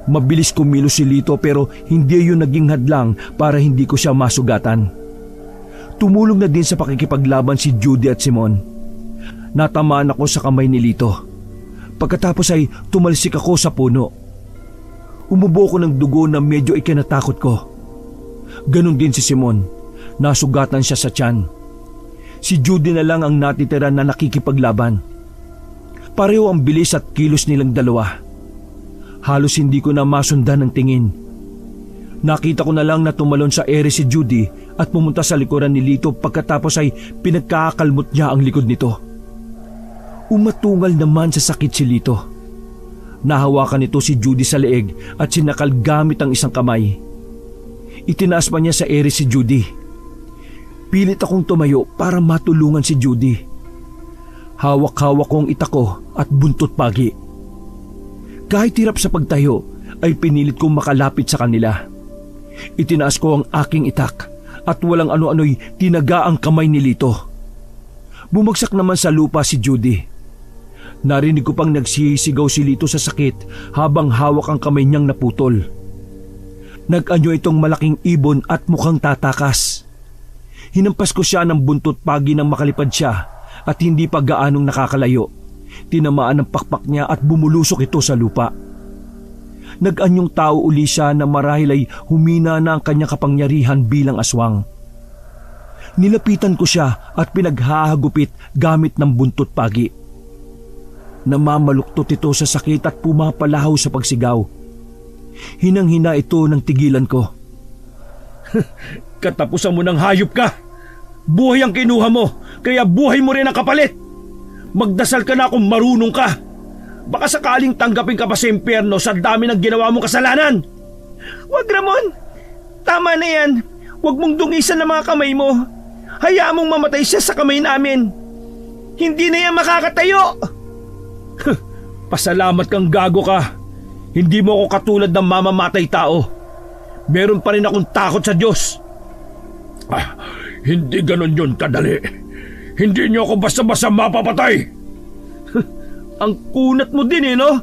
Mabilis kumilos si Lito pero hindi yun naging hadlang para hindi ko siya masugatan. Tumulong na din sa pakikipaglaban si Judy at Simon. Natamaan ako sa kamay ni Lito. Pagkatapos ay tumalsik ako sa puno. Umubo ko ng dugo na medyo ikinatakot ko. Ganon din si Simon. Nasugatan siya sa tiyan. Si Judy na lang ang natitira na nakikipaglaban. Pareho ang bilis at kilos nilang dalawa. Halos hindi ko na masundan ng tingin. Nakita ko na lang na tumalon sa ere si Judy at pumunta sa likuran ni Lito pagkatapos ay pinagkakakalmot niya ang likod nito. Umatungal naman sa sakit si Lito. Nahawakan nito si Judy sa leeg at sinakal gamit ang isang kamay. Itinaas pa niya sa ere si Judy. Pilit akong tumayo para matulungan si Judy. Hawak-hawak kong itak ko at buntot pagi. Kahit hirap sa pagtayo ay pinilit kong makalapit sa kanila. Itinaas ko ang aking itak at walang ano-ano'y tinaga ang kamay ni Lito. Bumagsak naman sa lupa si Judy. Narinig ko pang nagsisigaw si Lito sa sakit habang hawak ang kamay niyang naputol. Nag-anyo itong malaking ibon at mukhang tatakas. Hinampas ko siya ng buntot pagi nang makalipad siya at hindi pa gaanong nakakalayo. Tinamaan ng pakpak niya at bumulusok ito sa lupa. Nag-anyong tao uli siya na marahil ay humina na ang kanyang kapangyarihan bilang aswang. Nilapitan ko siya at pinaghahagupit gamit ng buntot pagi. Namamaluktot ito sa sakit at pumapalahaw sa pagsigaw. Hinang-hina ito ng tigilan ko. Katapusan mo ng hayop ka. Buhay ang kinuha mo, kaya buhay mo rin ang kapalit. Magdasal ka na kung marunong ka. Baka sakaling tanggapin ka pa sa impyerno sa dami ng ginawa mong kasalanan. Wag, Ramon! Tama na yan. Huwag mong dungisan ng mga kamay mo. Hayaan mong mamatay siya sa kamay namin. Hindi na yan makakatayo. Pasalamat kang gago ka. Hindi mo ako katulad ng mamamatay tao. Meron pa rin akong takot sa Diyos. Hindi ganon yun kadali. Hindi niyo ako basta-basta mapapatay. Ang kunat mo din no?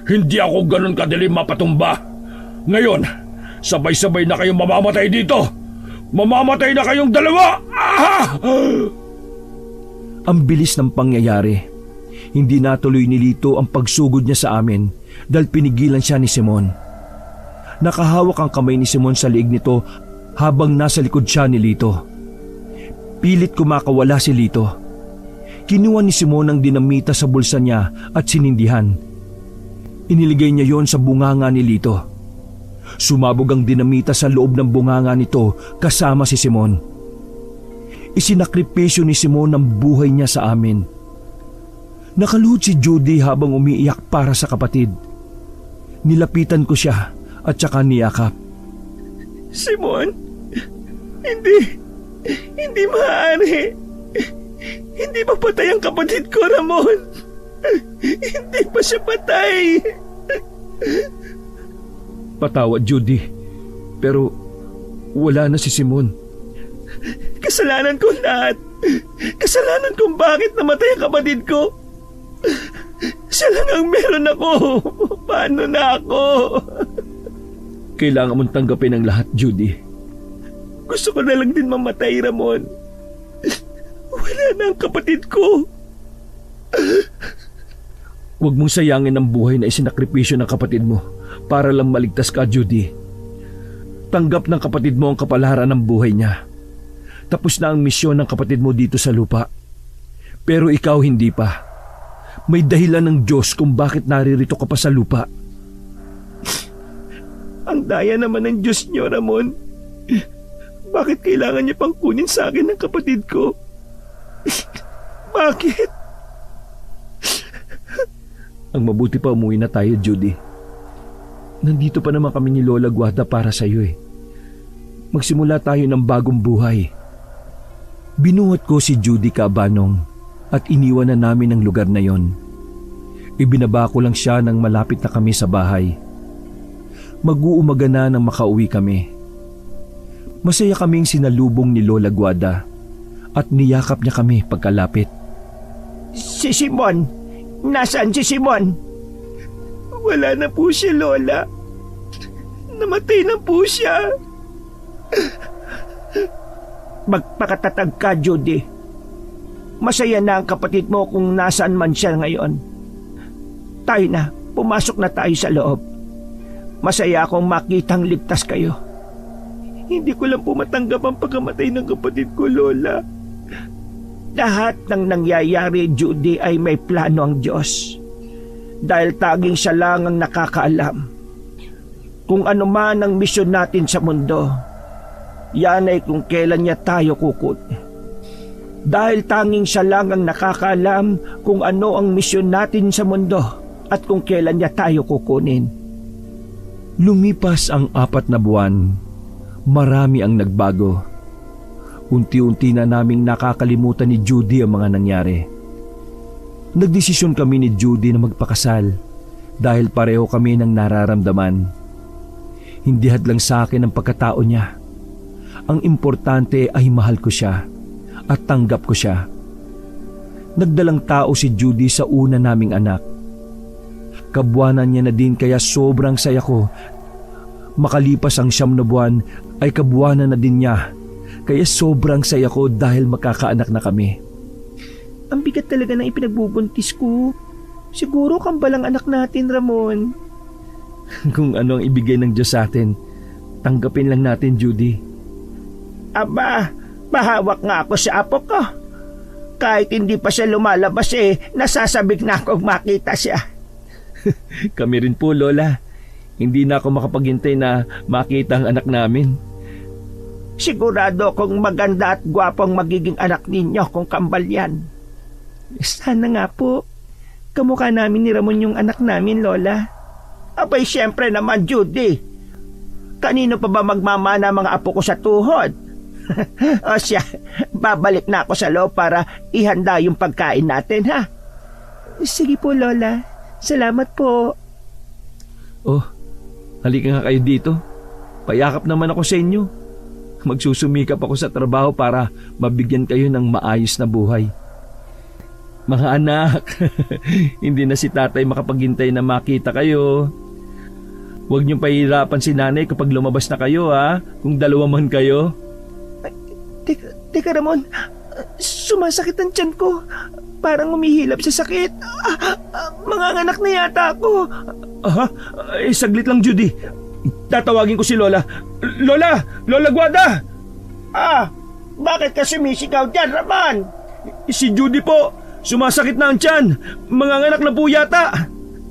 Hindi ako ganon kadali mapatumba. Ngayon, sabay-sabay na kayong mamamatay dito. Mamamatay na kayong dalawa! Ang bilis ng pangyayari. Hindi natuloy ni Lito ang pagsugod niya sa amin dahil pinigilan siya ni Simon. Nakahawak ang kamay ni Simon sa liig nito habang nasa likod siya ni Lito. Pilit kumakawala si Lito. Kinuha ni Simon ang dinamita sa bulsa niya at sinindihan. Iniligay niya yon sa bunganga ni Lito. Sumabog ang dinamita sa loob ng bunganga nito kasama si Simon. Isinakripisyo ni Simon ang buhay niya sa amin. Nakaluhod si Judy habang umiiyak para sa kapatid. Nilapitan ko siya at saka niyakap. Simon, hindi maaari. Hindi pa patay ang kapatid ko, Ramon. Hindi pa siya patay. Patawad, Judy. Pero wala na si Simon. Kasalanan ko lahat. Kasalanan kung bakit namatay ang kapatid ko. Siya lang ang meron ako. Paano na ako? Kailangan mong tanggapin ang lahat, Judy. Gusto ko na lang din mamatay, Ramon. Wala na ang kapatid ko. Huwag mong sayangin ang buhay na isinakripisyo ng kapatid mo para lang maligtas ka, Judy. Tanggap ng kapatid mo ang kapalaran ng buhay niya. Tapos na ang misyon ng kapatid mo dito sa lupa. Pero ikaw hindi pa. May dahilan ng Diyos kung bakit naririto ka pa sa lupa. Ang daya naman ng Diyos niyo, Ramon. Bakit kailangan niya pang kunin sa akin ng kapatid ko? Bakit? Ang mabuti pa umuwi na tayo, Judy. Nandito pa naman kami ni Lola Guada para sa iyo eh. Magsimula tayo ng bagong buhay. Binuhat ko si Judy Cabanong at iniwan na namin ang lugar na yon. Ibinaba ko lang siya nang malapit na kami sa bahay. Mag-uumaga na nang makauwi kami. Masaya kaming sinalubong ni Lola Guada at niyakap niya kami pagkalapit. Si Simon! Nasaan si Simon? Wala na po siya, Lola. Namatay na po siya. Magpakatatag ka, Judy. Masaya na ang kapatid mo kung nasaan man siya ngayon. Tayo na, pumasok na tayo sa loob. Masaya akong makitang ligtas kayo. Hindi ko lang po matanggap ang pagkamatay ng kapatid ko, Lola. Lahat ng nangyayari, Judy, ay may plano ang Diyos. Dahil taging siya lang ang nakakaalam. Kung ano man ang misyon natin sa mundo, yan ay kung kailan niya tayo kukunin. Dahil tanging siya lang ang nakakaalam kung ano ang misyon natin sa mundo at kung kailan niya tayo kukunin. Lumipas ang 4 na buwan. Marami ang nagbago. Unti-unti na naming nakakalimutan ni Judy ang mga nangyari. Nagdesisyon kami ni Judy na magpakasal dahil pareho kami ng nararamdaman. Hindi hadlang sa akin ang pagkatao niya. Ang importante ay mahal ko siya at tanggap ko siya. Nagdalang tao si Judy sa una naming anak. Kabuwanan niya na din kaya sobrang saya ko. Makalipas ang 9 na buwan ay kabuwanan na din niya. Kaya sobrang saya ko dahil makakaanak na kami. Ang bigat talaga ng ipinagbubuntis ko. Siguro kambalang anak natin, Ramon. Kung ano ang ibigay ng Diyos sa atin, tanggapin lang natin, Judy. Aba, mahawak nga ako sa apo ko. Kahit hindi pa siya lumalabas nasasabik na akong makita siya. Kami rin po, Lola. Hindi na ako makapaghintay na makita ang anak namin. Sigurado kung maganda at gwapong magiging anak ninyo kung kambal yan. Sana nga po. Kamukha namin ni Ramon yung anak namin, Lola. Abay, siyempre naman, Judy. Kanino pa ba magmamana mga apo ko sa tuhod? O siya, babalik na ako sa loob para ihanda yung pagkain natin, ha? Sige po, Lola. Salamat po. Oh, halika nga kayo dito. Payakap naman ako sa inyo. Magsusumikap ako sa trabaho para mabigyan kayo ng maayos na buhay. Mga anak, hindi na si tatay makapaghintay na makita kayo. Huwag niyong pahirapan si nanay kapag lumabas na kayo, ha? Kung dalawa man kayo. Teka, Ramon. Sumasakit ang tiyan ko. Parang umihilap sa sakit. Mga anak na yata ako. Saglit lang, Judy. Tatawagin ko si Lola. Lola! Lola Guada! Bakit ka sumisigaw dyan, Ramon? Si Judy po. Sumasakit na ang tiyan. Manganganak na po yata.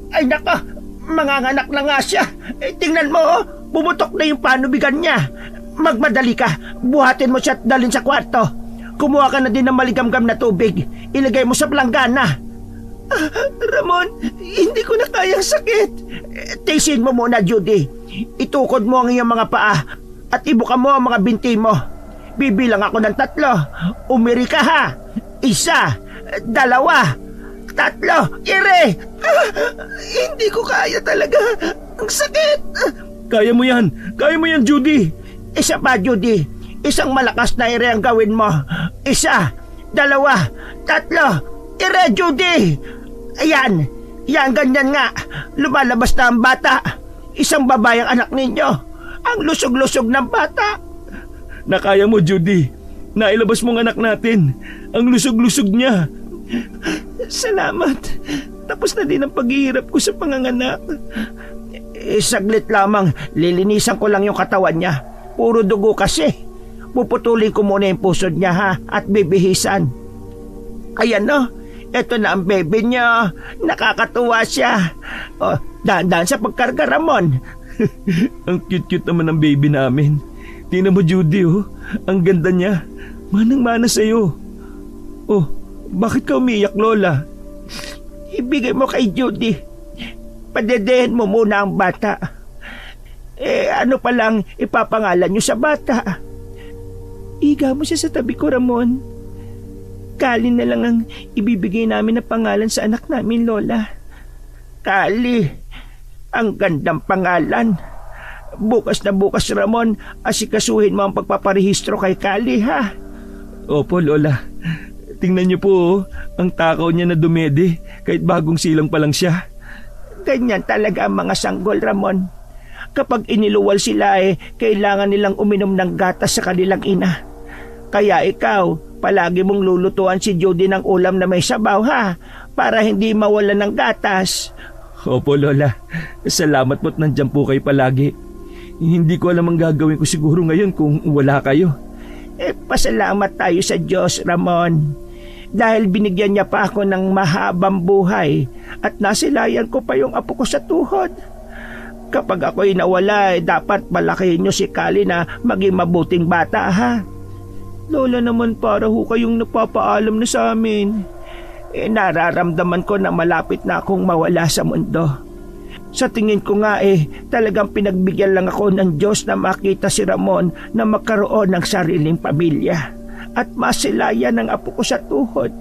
Ay naka, manganganak na nga siya. Tingnan mo, bumutok na yung panubigan niya. Magmadali ka, buhatin mo siya at dalhin sa kwarto. Kumuha ka na din ng maligamgam na tubig. Ilagay mo sa planggana. Ramon, hindi ko na kayang sakit. Tiisin mo muna, Judy. Itukod mo ang iyong mga paa at ibuka mo ang mga binti mo. Bibilang ako ng 3. Umiri ka, ha? 1, 2, 3, ire! Hindi ko kaya talaga. Ang sakit. Kaya mo yan, Judy. Isa pa, Judy. Isang malakas na ire ang gawin mo. 1, 2, 3. Ire, Judy! Ayan, ganyan nga. Lumalabas na ang bata. Isang babae ang anak ninyo. Ang lusog-lusog ng bata. Nakaya mo, Judy. Nailabas mong anak natin. Ang lusog-lusog niya. Salamat. Tapos na din ang paghihirap ko sa panganganak. Saglit lamang, lilinisan ko lang yung katawan niya. Puro dugo kasi. Puputulin ko muna yung pusod niya ha, at bibihisan. Ayan no, eto na ang baby niya. Nakakatuwa siya. Dahan-dahan sa pagkarga, Ramon. Ang cute-cute naman ng baby namin. Tingnan mo, Judy, oh. Ang ganda niya. Manang-mana sa'yo. Oh, bakit ka umiyak, Lola? Ibigay mo kay Judy. Padedehin mo muna ang bata. Ano pa lang ipapangalan niyo sa bata? Iga mo siya sa tabi ko, Ramon. Kali na lang ang ibibigay namin na pangalan sa anak namin, Lola. Kali. Ang gandang pangalan. Bukas na bukas, Ramon, asikasuhin mo ang pagpaparehistro kay Kali, ha? Opo, Lola. Tingnan niyo po, oh. Ang takaw niya na dumede, kahit bagong silang pa lang siya. Ganyan talaga ang mga sanggol, Ramon. Kapag iniluwal sila kailangan nilang uminom ng gatas sa kanilang ina. Kaya ikaw, palagi mong lulutuan si Judy ng ulam na may sabaw, ha? Para hindi mawala ng gatas. Opo, Lola. Salamat po't nandyan po kayo palagi. Hindi ko alam ang gagawin ko siguro ngayon kung wala kayo. Pasalamat tayo sa Diyos, Ramon. Dahil binigyan niya pa ako ng mahabang buhay at nasilayan ko pa yung apo ko sa tuhod. Kapag ako'y nawala, dapat palakihin niyo si Kali na maging mabuting bata, ha? Lola naman, para ho kayong napapaalam na sa amin. Nararamdaman ko na malapit na akong mawala sa mundo. Sa tingin ko nga talagang pinagbigyan lang ako ng Diyos na makita si Ramon na magkaroon ng sariling pamilya at masilayan ng apo ko sa tuhod.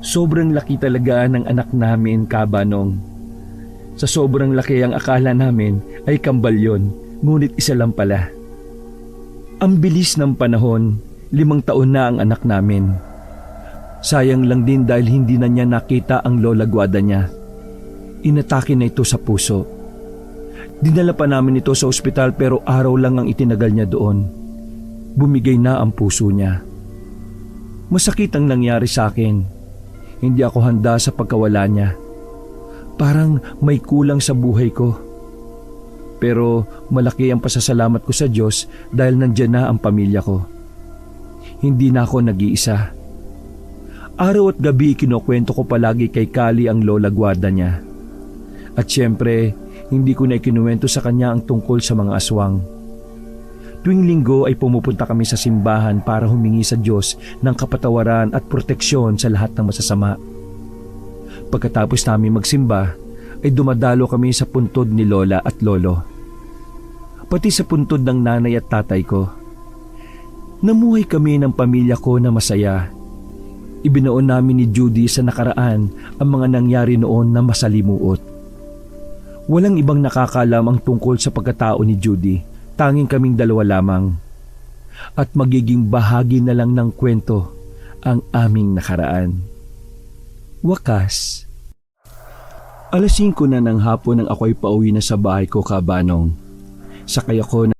Sobrang laki talaga ng anak namin, Kabanong. Sa sobrang laki ang akala namin ay kambal yon, ngunit isa lang pala. Ang bilis ng panahon, 5 taon na ang anak namin. Sayang lang din dahil hindi na niya nakita ang lola gwada niya. Inatake na ito sa puso. Dinala pa namin ito sa ospital pero araw lang ang itinagal niya doon. Bumigay na ang puso niya. Masakit ang nangyari sa akin. Hindi ako handa sa pagkawala niya. Parang may kulang sa buhay ko. Pero malaki ang pasasalamat ko sa Diyos dahil nandiyan na ang pamilya ko. Hindi na ako nag-iisa. Araw at gabi kinukwento ko palagi kay Kali ang lola gwada niya. At siyempre, hindi ko na ikinuwento sa kanya ang tungkol sa mga aswang. Tuwing linggo ay pumupunta kami sa simbahan para humingi sa Diyos ng kapatawaran at proteksyon sa lahat ng masasama. Pagkatapos namin magsimba, ay dumadalo kami sa puntod ni Lola at Lolo. Pati sa puntod ng nanay at tatay ko. Namuhay kami ng pamilya ko na masaya. Ibinoon namin ni Judy sa nakaraan ang mga nangyari noon na masalimuot. Walang ibang nakakalam ang tungkol sa pagkatao ni Judy, tanging kaming 2 lamang. At magiging bahagi na lang ng kwento ang aming nakaraan. Wakas. 5:00 na ng hapon nang ako'y pauwi na sa bahay ko, Kabanong. Sakay ako